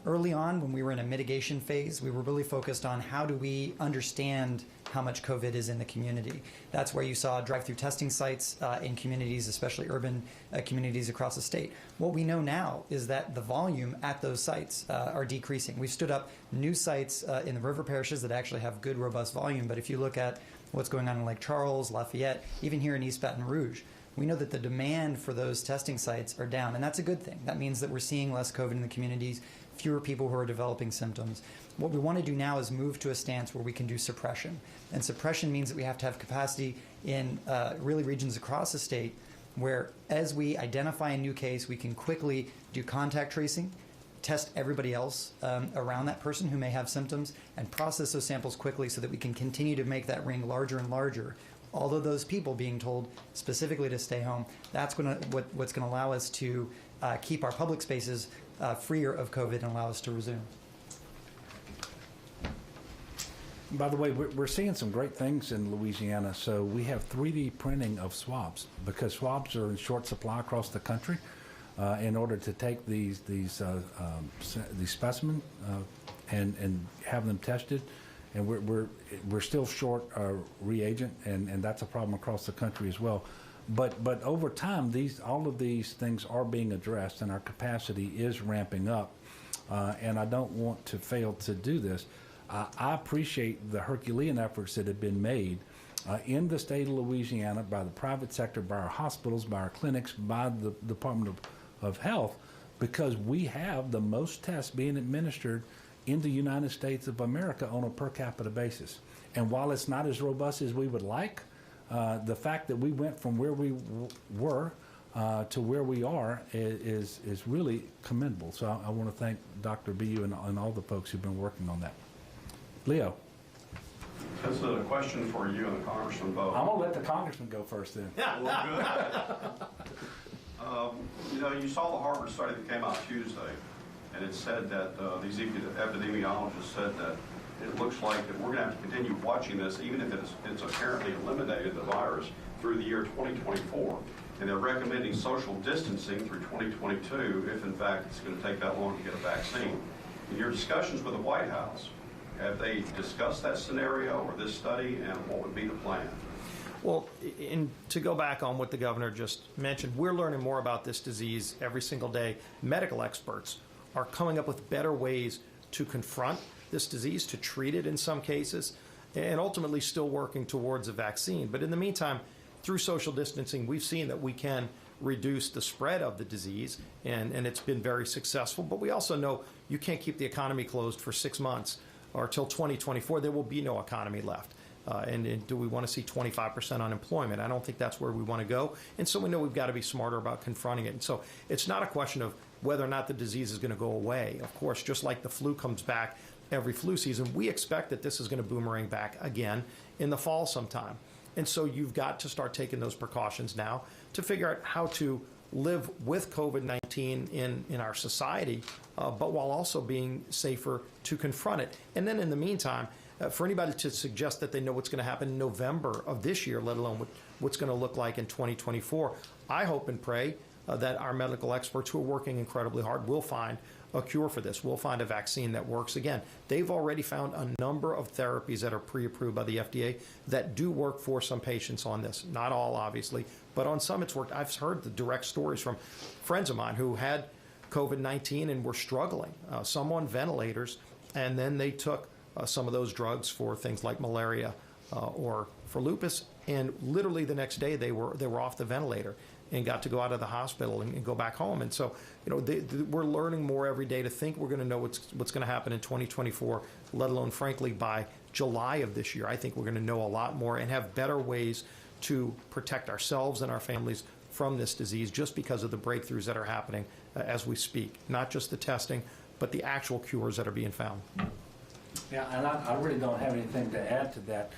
Early on, when we were in a mitigation phase, we were really focused on how do we understand how much COVID is in the community. That's where you saw drive-through testing sites in communities, especially urban communities across the state. What we know now is that the volume at those sites are decreasing. We've stood up new sites in the river parishes that actually have good, robust volume, but if you look at what's going on in Lake Charles, Lafayette, even here in East Baton Rouge, we know that the demand for those testing sites are down, and that's a good thing. That means that we're seeing less COVID in the communities, fewer people who are developing symptoms. What we want to do now is move to a stance where we can do suppression. And suppression means that we have to have capacity in really regions across the state where, as we identify a new case, we can quickly do contact tracing, test everybody else around that person who may have symptoms, and process those samples quickly so that we can continue to make that ring larger and larger. All of those people being told specifically to stay home, that's what's going to allow us to keep our public spaces freer of COVID and allow us to resume. By the way, we're seeing some great things in Louisiana. So we have 3D printing of swabs because swabs are in short supply across the country. In order to take these specimens and have them tested, and we're still short reagent, and that's a problem across the country as well. But over time, all of these things are being addressed, and our capacity is ramping up. And I don't want to fail to do this. I appreciate the Herculean efforts that have been made in the state of Louisiana by the private sector, by our hospitals, by our clinics, by the Department of Health, because we have the most tests being administered in the United States of America on a per capita basis. And while it's not as robust as we would like, the fact that we went from where we were to where we are is really commendable. So I want to thank Dr. BU and all the folks who've been working on that. Leo. This is a question for you and the Congressman both. I'm going to let the Congressman go first then. Well, good. You saw the Harvard study that came out Tuesday, and it said that these epidemiologists said that it looks like that we're going to have to continue watching this, even if it's apparently eliminated the virus through the year 2024. And they're recommending social distancing through 2022 if, in fact, it's going to take that long to get a vaccine. In your discussions with the White House, have they discussed that scenario or this study, and what would be the plan? Well, to go back on what the governor just mentioned, we're learning more about this disease every single day. Medical experts are coming up with better ways to confront this disease, to treat it in some cases, and ultimately still working towards a vaccine. But in the meantime, through social distancing, we've seen that we can reduce the spread of the disease, and it's been very successful. But we also know you can't keep the economy closed for 6 months or till 2024. There will be no economy left. And do we want to see 25% unemployment? I don't think that's where we want to go. And so we know we've got to be smarter about confronting it. And so it's not a question of whether or not the disease is going to go away. Of course, just like the flu comes back every flu season, we expect that this is going to boomerang back again in the fall sometime. And so you've got to start taking those precautions now to figure out how to live with COVID-19 in our society, but while also being safer to confront it. And then in the meantime, for anybody to suggest that they know what's going to happen in November of this year, let alone what's going to look like in 2024, I hope and pray that our medical experts who are working incredibly hard will find a cure for this. We'll find a vaccine that works. Again, they've already found a number of therapies that are pre-approved by the FDA that do work for some patients on this. Not all, obviously, but on some it's worked. I've heard the direct stories from friends of mine who had COVID-19 and were struggling, some on ventilators, and then they took some of those drugs for things like malaria or for lupus, and literally the next day they were off the ventilator and got to go out of the hospital and go back home. And so, we're learning more every day to think we're going to know what's going to happen in 2024, let alone, frankly, by July of this year. I think we're going to know a lot more and have better ways to protect ourselves and our families from this disease just because of the breakthroughs that are happening as we speak. Not just the testing, but the actual cures that are being found. Yeah, and I really don't have anything to add to that.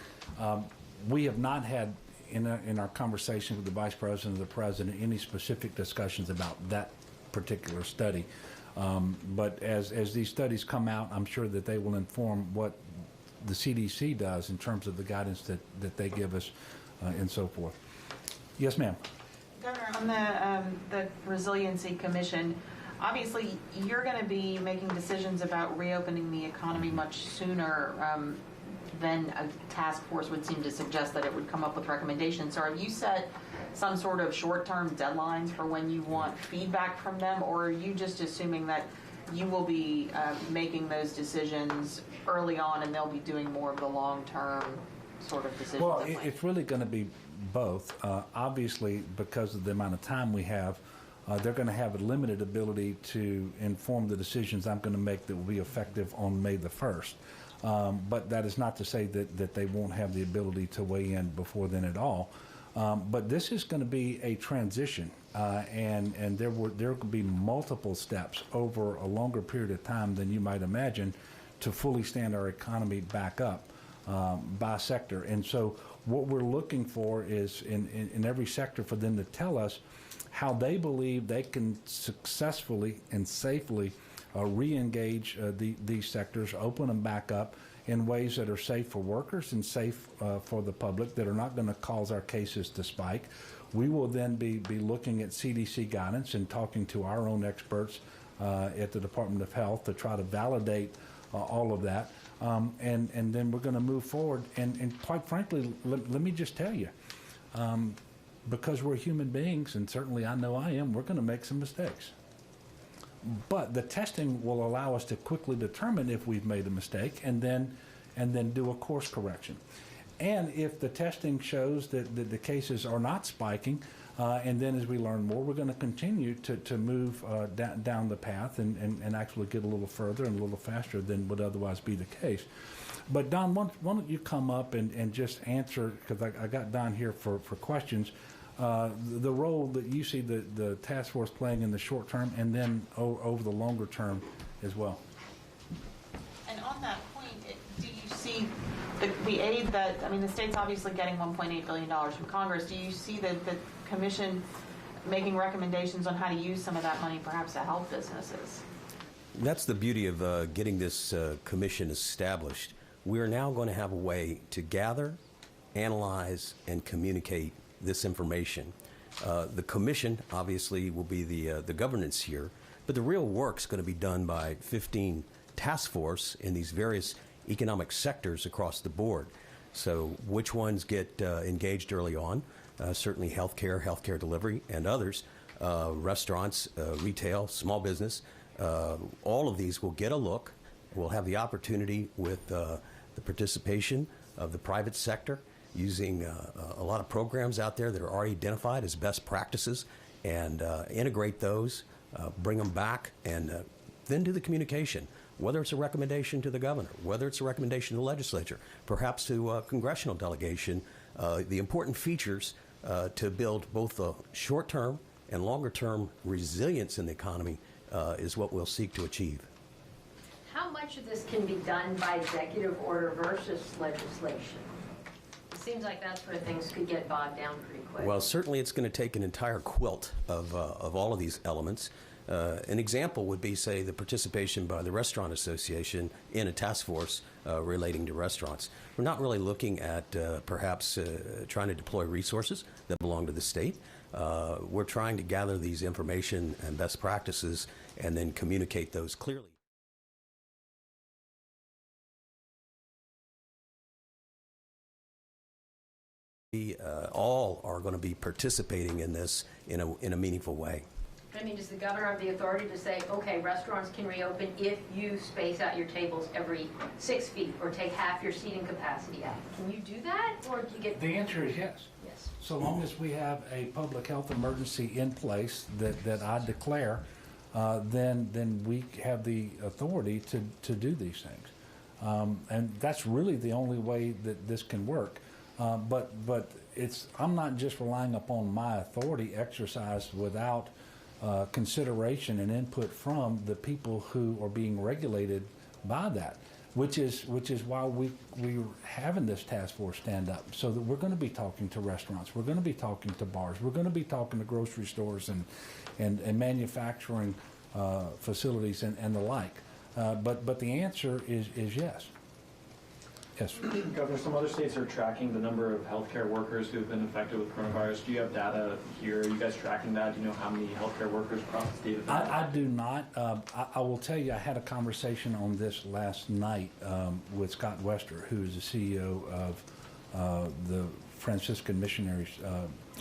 We have not had, in our conversation with the Vice President and the President, any specific discussions about that particular study. But as these studies come out, I'm sure that they will inform what the CDC does in terms of the guidance that they give us and so forth. Yes, ma'am. Governor, on the Resiliency Commission, obviously you're going to be making decisions about reopening the economy much sooner than a task force would seem to suggest that it would come up with recommendations. So have you set some sort of short-term deadlines for when you want feedback from them, or are you just assuming that you will be making those decisions early on and they'll be doing more of the long-term sort of decisions? Well, it's really going to be both. Obviously, because of the amount of time we have, they're going to have a limited ability to inform the decisions I'm going to make that will be effective on May the 1st. But that is not to say that they won't have the ability to weigh in before then at all. But this is going to be a transition, and there will be multiple steps over a longer period of time than you might imagine to fully stand our economy back up by sector. And so what we're looking for is in every sector for them to tell us how they believe they can successfully and safely re-engage these sectors, open them back up in ways that are safe for workers and safe for the public, that are not going to cause our cases to spike. We will then be looking at CDC guidance and talking to our own experts at the Department of Health to try to validate all of that. And then we're going to move forward. And quite frankly, let me just tell you, because we're human beings, and certainly I know I am, we're going to make some mistakes. But the testing will allow us to quickly determine if we've made a mistake and then do a course correction. And if the testing shows that the cases are not spiking, and then as we learn more, we're going to continue to move down the path and actually get a little further and a little faster than would otherwise be the case. But Don, why don't you come up and just answer, because I got Don here for questions, the role that you see the task force playing in the short term and then over the longer term as well. And on that point, do you see the aid that, the state's obviously getting $1.8 billion from Congress. Do you see the commission making recommendations on how to use some of that money perhaps to help businesses? That's the beauty of getting this commission established. We are now going to have a way to gather, analyze, and communicate this information. The commission obviously will be the governance here, but the real work's going to be done by 15 task force in these various economic sectors across the board. So which ones get engaged early on? Certainly healthcare delivery, and others, restaurants, retail, small business. All of these will get a look. We'll have the opportunity with the participation of the private sector, using a lot of programs out there that are already identified as best practices and integrate those, bring them back, and then do the communication, whether it's a recommendation to the governor, whether it's a recommendation to the legislature, perhaps to a congressional delegation, the important features to build both the short-term and longer-term resilience in the economy is what we'll seek to achieve. How much of this can be done by executive order versus legislation? It seems like that's where things could get bogged down pretty quick. Well, certainly it's going to take an entire quilt of all of these elements. An example would be, say, the participation by the Restaurant Association in a task force relating to restaurants. We're not really looking at perhaps trying to deploy resources that belong to the state. We're trying to gather these information and best practices and then communicate those clearly. We all are going to be participating in this in a meaningful way. I mean, does the governor have the authority to say, okay, restaurants can reopen if you space out your tables every 6 feet or take half your seating capacity out? Can you do that, or do you get... The answer is yes. Yes. So long as we have a public health emergency in place that I declare, then we have the authority to do these things. And that's really the only way that this can work. But I'm not just relying upon my authority exercised without consideration and input from the people who are being regulated by that, which is why we're having this task force stand up, so that we're going to be talking to restaurants, we're going to be talking to bars, we're going to be talking to grocery stores and manufacturing facilities and the like. But the answer is yes. Yes. Governor, some other states are tracking the number of healthcare workers who have been infected with coronavirus. Do you have data here? Are you guys tracking that? Do you know how many healthcare workers across the state have been infected? I do not. I will tell you, I had a conversation on this last night with Scott Wester, who is the CEO of the Franciscan Missionaries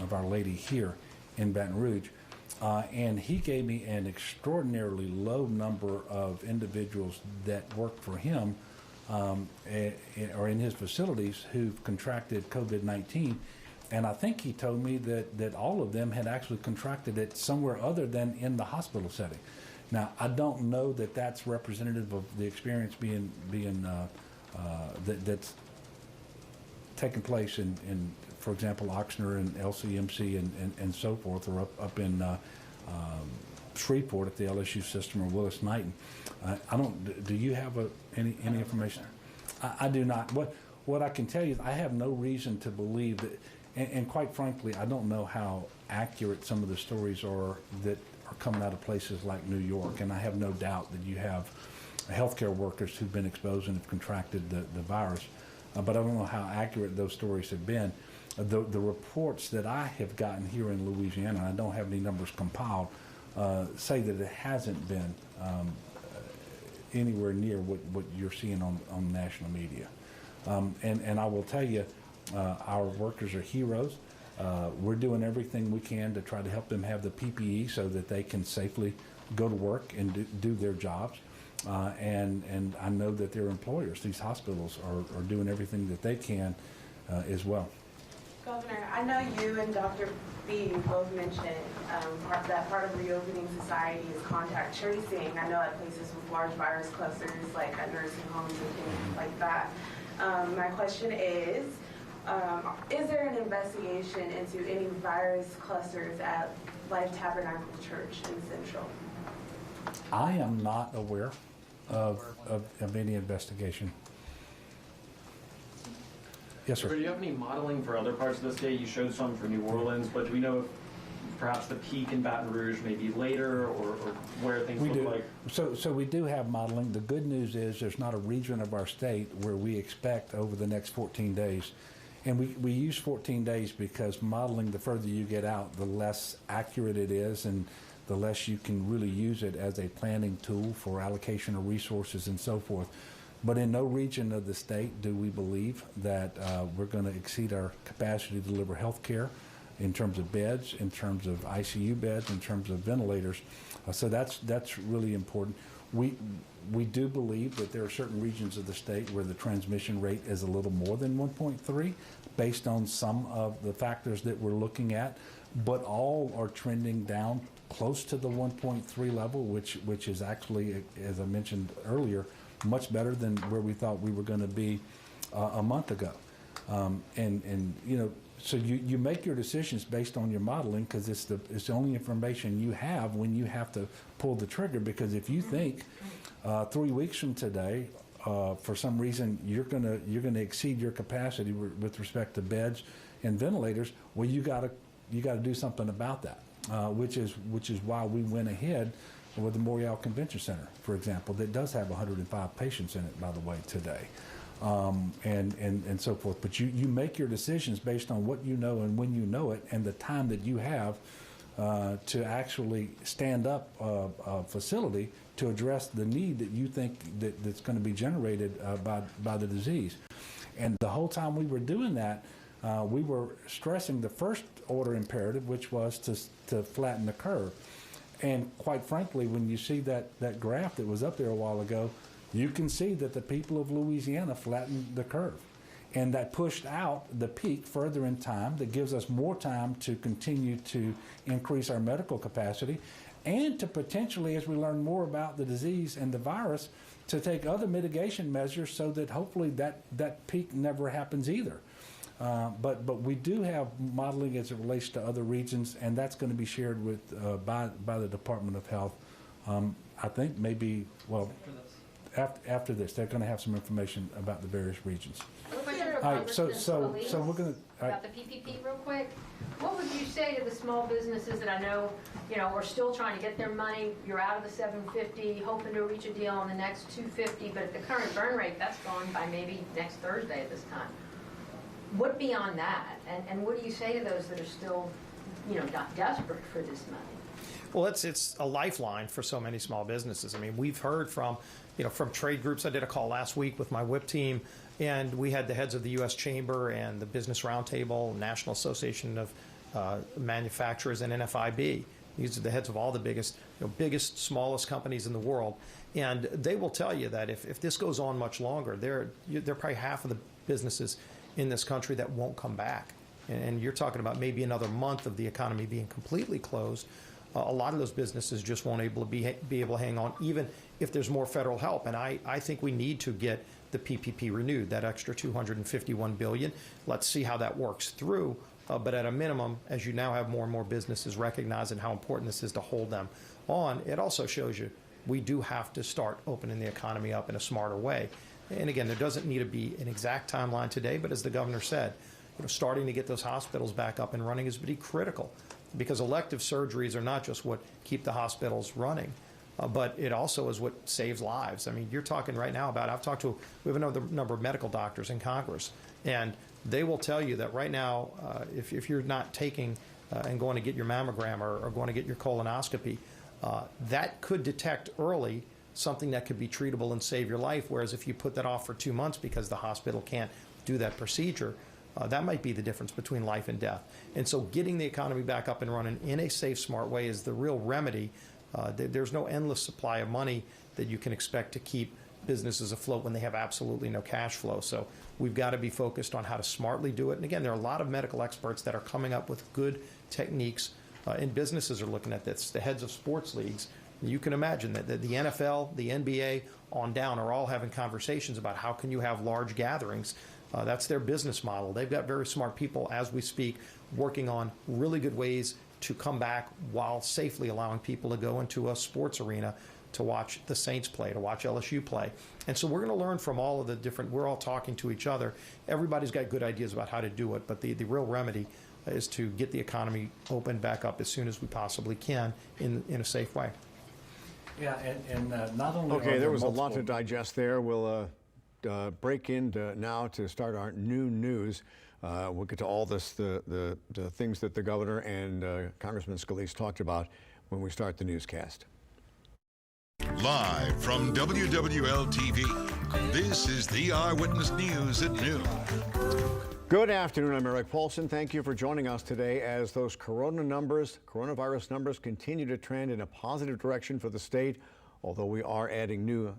of Our Lady here in Baton Rouge. And he gave me an extraordinarily low number of individuals that work for him or in his facilities who've contracted COVID-19. And I think he told me that all of them had actually contracted it somewhere other than in the hospital setting. Now, I don't know that that's representative of the experience that's taking place in, for example, Oxnard and LCMC and so forth, or up in Shreveport at the LSU system, or Willis-Knighton. I don't. Do you have any information? I do not. What I can tell you is I have no reason to believe that, and quite frankly, I don't know how accurate some of the stories are that are coming out of places like New York, and I have no doubt that you have healthcare workers who've been exposed and have contracted the virus, but I don't know how accurate those stories have been. The reports that I have gotten here in Louisiana, and I don't have any numbers compiled, say that it hasn't been anywhere near what you're seeing on national media. And I will tell you, our workers are heroes. We're doing everything we can to try to help them have the PPE so that they can safely go to work and do their jobs. And I know that their employers, these hospitals, are doing everything that they can as well. Governor, I know you and Dr. B both mentioned that part of reopening society is contact tracing. I know at places with large virus clusters, like at nursing homes and things like that. My question is there an investigation into any virus clusters at Life Tabernacle Church in Central? I am not aware of any investigation. Yes, sir. Do you have any modeling for other parts of the state? You showed some for New Orleans, but do we know if perhaps the peak in Baton Rouge may be later, or where things look like? So we do have modeling. The good news is there's not a region of our state where we expect over the next 14 days. And we use 14 days because modeling, the further you get out, the less accurate it is, and the less you can really use it as a planning tool for allocation of resources and so forth. But in no region of the state do we believe that we're going to exceed our capacity to deliver health care in terms of beds, in terms of ICU beds, in terms of ventilators. So that's really important. We do believe that there are certain regions of the state where the transmission rate is a little more than 1.3 based on some of the factors that we're looking at. but all are trending down close to the 1.3 level, which is actually, as I mentioned earlier, much better than where we thought we were going to be a month ago. And you know, so you make your decisions based on your modeling, because it's the only information you have when you have to pull the trigger. Because if you think 3 weeks from today, for some reason you're gonna exceed your capacity with respect to beds and ventilators, well, you gotta do something about that. Which is why we went ahead with the Morial Convention Center, for example, that does have 105 patients in it, by the way, today. And so forth. But you make your decisions based on what you know and when you know it, and the time that you have to actually stand up a facility to address the need that you think that's going to be generated by the disease. And the whole time we were doing that, we were stressing the first order imperative, which was to flatten the curve. And quite frankly, when you see that graph that was up there a while ago, you can see that the people of Louisiana flattened the curve. And that pushed out the peak further in time. That gives us more time to continue to increase our medical capacity, and to potentially, as we learn more about the disease and the virus, to take other mitigation measures so that hopefully that peak never happens either. But we do have modeling as it relates to other regions, and that's going to be shared with by the Department of Health. I think maybe, well, after this, they're going to have some information about the various regions. All right, so we're going to about the PPP real quick. What would you say to the small businesses that I know, are still trying to get their money? You're out of the 750, hoping to reach a deal on the next 250, but at the current burn rate, that's gone by maybe next Thursday at this time. What beyond that? And what do you say to those that are still, not desperate for this money? Well, it's a lifeline for so many small businesses. I mean, we've heard from trade groups. I did a call last week with my WIP team, and we had the heads of the U.S. Chamber and the Business Roundtable, National Association of Manufacturers, and NFIB. These are the heads of all the biggest, smallest companies in the world. And they will tell you that if this goes on much longer, they're probably half of the businesses in this country that won't come back. And you're talking about maybe another month of the economy being completely closed. A lot of those businesses just won't be able to hang on, even if there's more federal help. And I think we need to get the PPP renewed, that extra $251 billion. Let's see how that works through. But at a minimum, as you now have more and more businesses recognizing how important this is to hold them on, it also shows you we do have to start opening the economy up in a smarter way. And again, there doesn't need to be an exact timeline today, but as the governor said, starting to get those hospitals back up and running is pretty critical, because elective surgeries are not just what keep the hospitals running, but it also is what saves lives. I mean, you're talking right now about, we have another number of medical doctors in Congress, and they will tell you that right now, if you're not taking and going to get your mammogram or going to get your colonoscopy, that could detect early something that could be treatable and save your life, whereas if you put that off for 2 months because the hospital can't do that procedure, that might be the difference between life and death. And so getting the economy back up and running in a safe, smart way is the real remedy. There's no endless supply of money that you can expect to keep businesses afloat when they have absolutely no cash flow. So we've got to be focused on how to smartly do it. And again, there are a lot of medical experts that are coming up with good techniques, and businesses are looking at this. The heads of sports leagues, you can imagine that the NFL, the NBA, on down are all having conversations about how can you have large gatherings. That's their business model. They've got very smart people, as we speak, working on really good ways to come back while safely allowing people to go into a sports arena to watch the Saints play, to watch LSU play. And so we're going to learn from all of the different, we're all talking to each other. Everybody's got good ideas about how to do it, but the real remedy is to get the economy opened back up as soon as we possibly can in a safe way. Yeah, and not only Okay, there was a lot to digest there. We'll break in now to start our new news. We'll get to all this, the things that the governor and Congressman Scalise talked about when we start the newscast. Live from WWL-TV, this is the Eyewitness News at noon. Good afternoon, I'm Eric Paulson. Thank you for joining us today as those coronavirus numbers continue to trend in a positive direction for the state. although we are adding new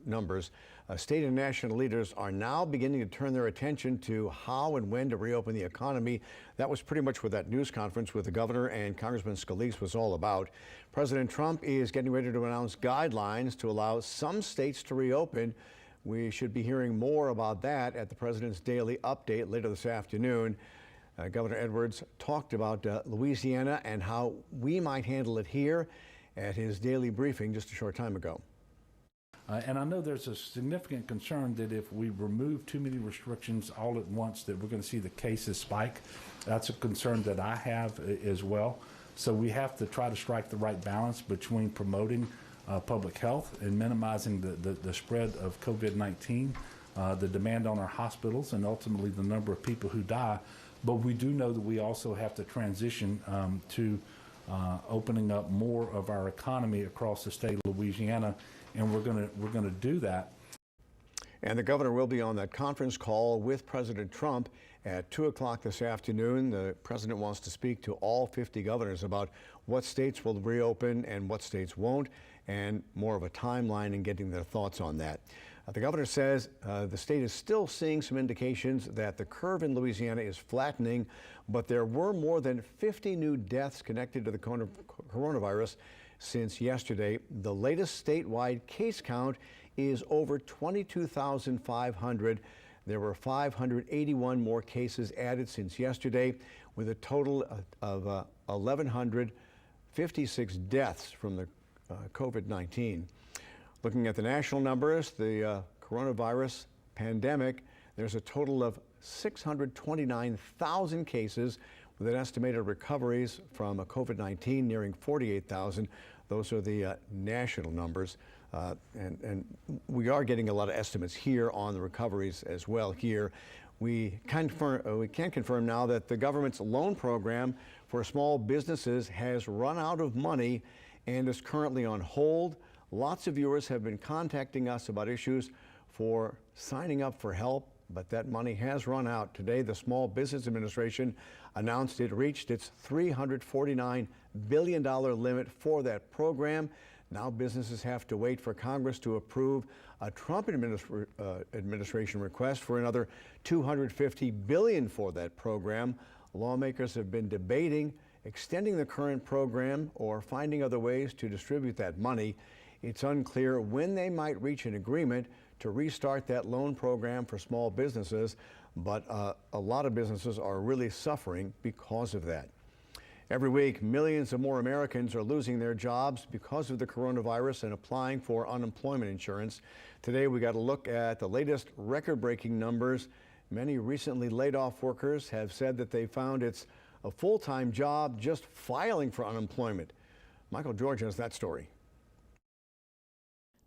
numbers. State and national leaders are now beginning to turn their attention to how and when to reopen the economy. That was pretty much what that news conference with the governor and Congressman Scalise was all about. President Trump is getting ready to announce guidelines to allow some states to reopen. We should be hearing more about that at the president's daily update later this afternoon. Governor Edwards talked about Louisiana and how we might handle it here at his daily briefing just a short time ago. And I know there's a significant concern that if we remove too many restrictions all at once, that we're going to see the cases spike. That's a concern that I have as well. So we have to try to strike the right balance between promoting public health and minimizing the spread of COVID-19, the demand on our hospitals, and ultimately the number of people who die. But we do know that we also have to transition to opening up more of our economy across the state of Louisiana, and we're going to do that. And the governor will be on that conference call with President Trump at 2 o'clock this afternoon. The president wants to speak to all 50 governors about what states will reopen and what states won't, and more of a timeline and getting their thoughts on that. The governor says the state is still seeing some indications that the curve in Louisiana is flattening, but there were more than 50 new deaths connected to the coronavirus since yesterday. The latest statewide case count is over 22,500. There were 581 more cases added since yesterday, with a total of 1,156 deaths from the COVID-19. Looking at the national numbers, the coronavirus pandemic, there's a total of 629,000 cases, with an estimated recoveries from COVID-19 nearing 48,000. Those are the national numbers. And we are getting a lot of estimates here on the recoveries as well here. We can confirm now that the government's loan program for small businesses has run out of money and is currently on hold. Lots of viewers have been contacting us about issues for signing up for help, but that money has run out. Today, the Small Business Administration announced it reached its $349 billion limit for that program. Now businesses have to wait for Congress to approve a Trump administration request for another $250 billion for that program. Lawmakers have been debating extending the current program or finding other ways to distribute that money. It's unclear when they might reach an agreement to restart that loan program for small businesses, but a lot of businesses are really suffering because of that. Every week, millions of more Americans are losing their jobs because of the coronavirus and applying for unemployment insurance. Today, we got a look at the latest record-breaking numbers. Many recently laid off workers have said that they found it's a full-time job just filing for unemployment. Michael George has that story.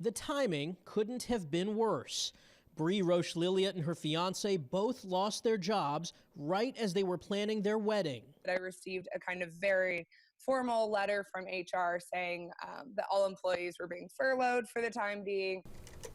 The timing couldn't have been worse. Bree Roche-Lilliot and her fiance both lost their jobs right as they were planning their wedding. I received a kind of very formal letter from HR saying that all employees were being furloughed for the time being.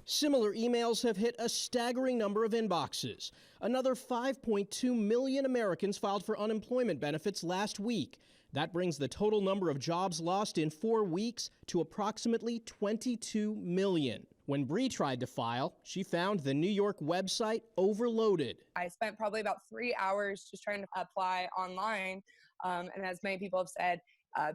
Similar emails have hit a staggering number of inboxes. Another 5.2 million Americans filed for unemployment benefits last week. That brings the total number of jobs lost in 4 weeks to approximately 22 million. When Bree tried to file, she found the New York website overloaded. I spent probably about 3 hours just trying to apply online, and as many people have said,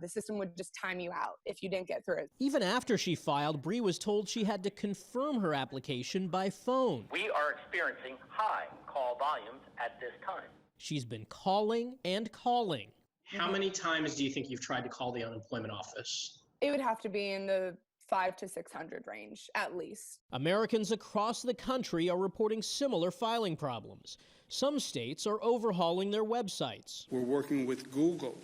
the system would just time you out if you didn't get through it. Even after she filed, Bree was told she had to confirm her application by phone. We are experiencing high call volumes at this time. She's been calling and calling. How many times do you think you've tried to call the unemployment office? It would have to be in the 500 to 600 range, at least. Americans across the country are reporting similar filing problems. Some states are overhauling their websites. We're working with Google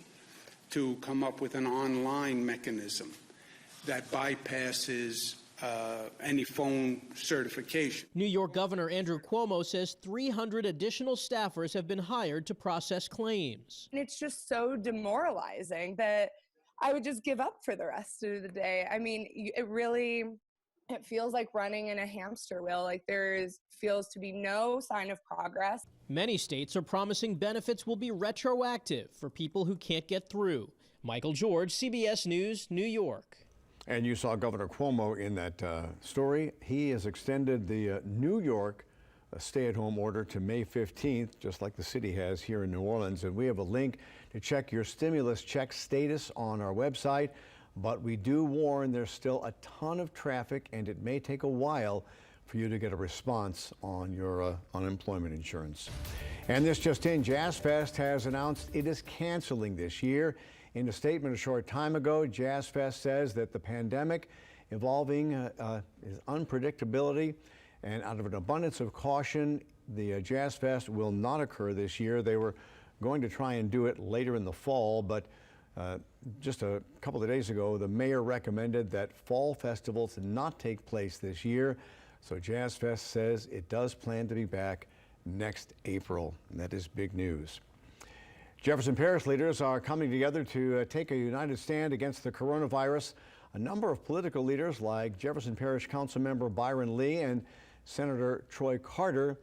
to come up with an online mechanism that bypasses any phone certification. New York Governor Andrew Cuomo says 300 additional staffers have been hired to process claims. And it's just so demoralizing that I would just give up for the rest of the day. I mean, it feels like running in a hamster wheel. Like feels to be no sign of progress. Many states are promising benefits will be retroactive for people who can't get through. Michael George, CBS News, New York. And you saw Governor Cuomo in that story. He has extended the New York stay-at-home order to May 15th, just like the city has here in New Orleans. And we have a link to check your stimulus check status on our website. But we do warn there's still a ton of traffic, and it may take a while for you to get a response on your unemployment insurance. And this just in, Jazz Fest has announced it is canceling this year. In a statement a short time ago, Jazz Fest says that the pandemic evolving is unpredictability, and out of an abundance of caution, the Jazz Fest will not occur this year. They were going to try and do it later in the fall, but just a couple of days ago, the mayor recommended that fall festivals not take place this year. So Jazz Fest says it does plan to be back next April, and that is big news. Jefferson Parish leaders are coming together to take a united stand against the coronavirus. A number of political leaders like Jefferson Parish Councilmember Byron Lee and Senator Troy Carter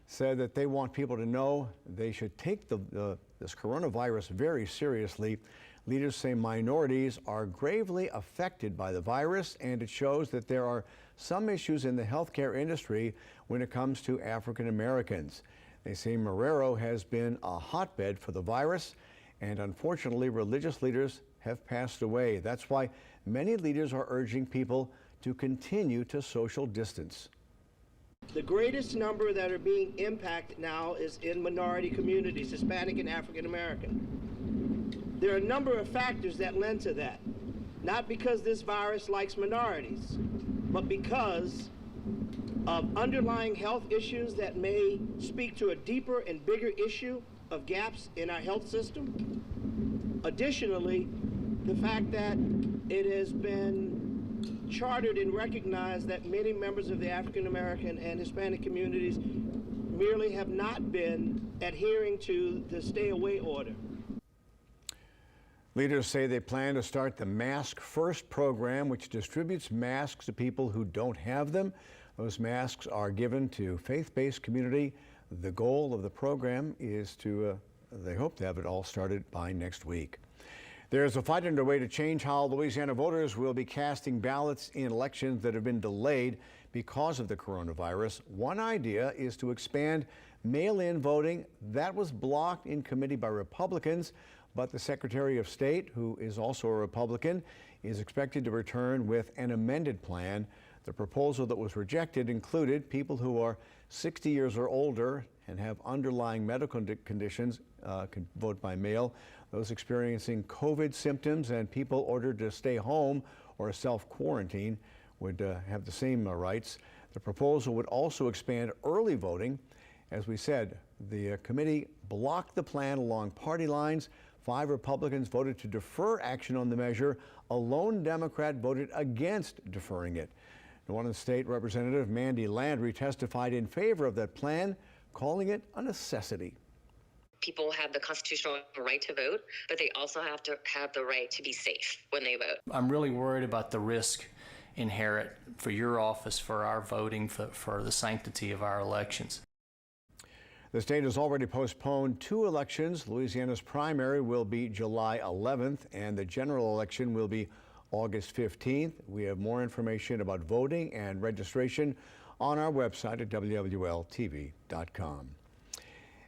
said that they want people to know they should take this coronavirus very seriously. Leaders say minorities are gravely affected by the virus, and it shows that there are some issues in the healthcare industry when it comes to African Americans. They say Marrero has been a hotbed for the virus, and unfortunately, religious leaders have passed away. That's why many leaders are urging people to continue to social distance. The greatest number that are being impacted now is in minority communities, Hispanic and African American. There are a number of factors that lend to that, not because this virus likes minorities, but because of underlying health issues that may speak to a deeper and bigger issue of gaps in our health system. Additionally, the fact that it has been chartered and recognized that many members of the African American and Hispanic communities merely have not been adhering to the stay away order. Leaders say they plan to start the Mask First program, which distributes masks to people who don't have them. Those masks are given to faith-based community. The goal of the program is to, they hope to have it all started by next week. There's a fight underway to change how Louisiana voters will be casting ballots in elections that have been delayed because of the coronavirus. One idea is to expand mail-in voting. That was blocked in committee by Republicans, but the Secretary of State, who is also a Republican, is expected to return with an amended plan. The proposal that was rejected included people who are 60 years or older and have underlying medical conditions can vote by mail. Those experiencing COVID symptoms and people ordered to stay home or self-quarantine would have the same rights. The proposal would also expand early voting. As we said, the committee blocked the plan along party lines. 5 Republicans voted to defer action on the measure. A lone Democrat voted against deferring it. New Orleans State Representative Mandy Landry testified in favor of that plan, calling it a necessity. People have the constitutional right to vote, but they also have to have the right to be safe when they vote. I'm really worried about the risk inherent for your office, for our voting, for the sanctity of our elections. The state has already postponed 2 elections. Louisiana's primary will be July 11th, and the general election will be August 15th. We have more information about voting and registration on our website at WWLTV.com.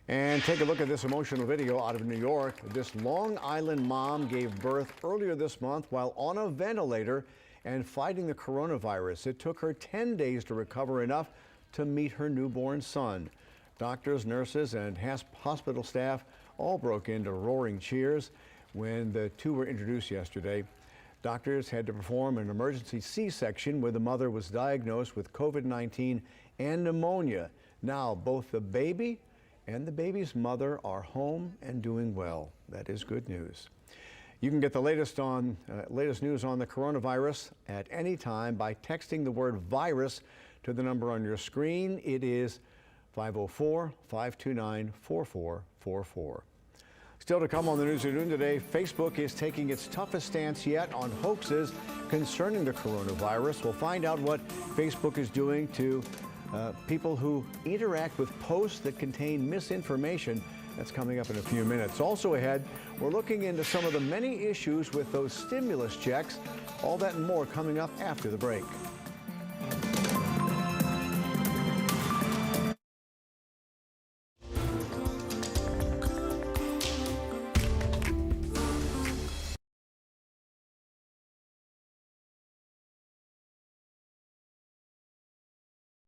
And take a look at this emotional video out of New York. This Long Island mom gave birth earlier this month while on a ventilator and fighting the coronavirus. It took her 10 days to recover enough to meet her newborn son. Doctors, nurses, and hospital staff all broke into roaring cheers when the two were introduced yesterday. Doctors had to perform an emergency C-section where the mother was diagnosed with COVID-19 and pneumonia. Now, both the baby and the baby's mother are home and doing well. That is good news. You can get the latest news on the coronavirus at any time by texting the word virus to the number on your screen. It is 504-529-4444. Still to come on the News at Noon today, Facebook is taking its toughest stance yet on hoaxes concerning the coronavirus. We'll find out what Facebook is doing to people who interact with posts that contain misinformation. That's coming up in a few minutes. Also ahead, we're looking into some of the many issues with those stimulus checks. All that and more coming up after the break.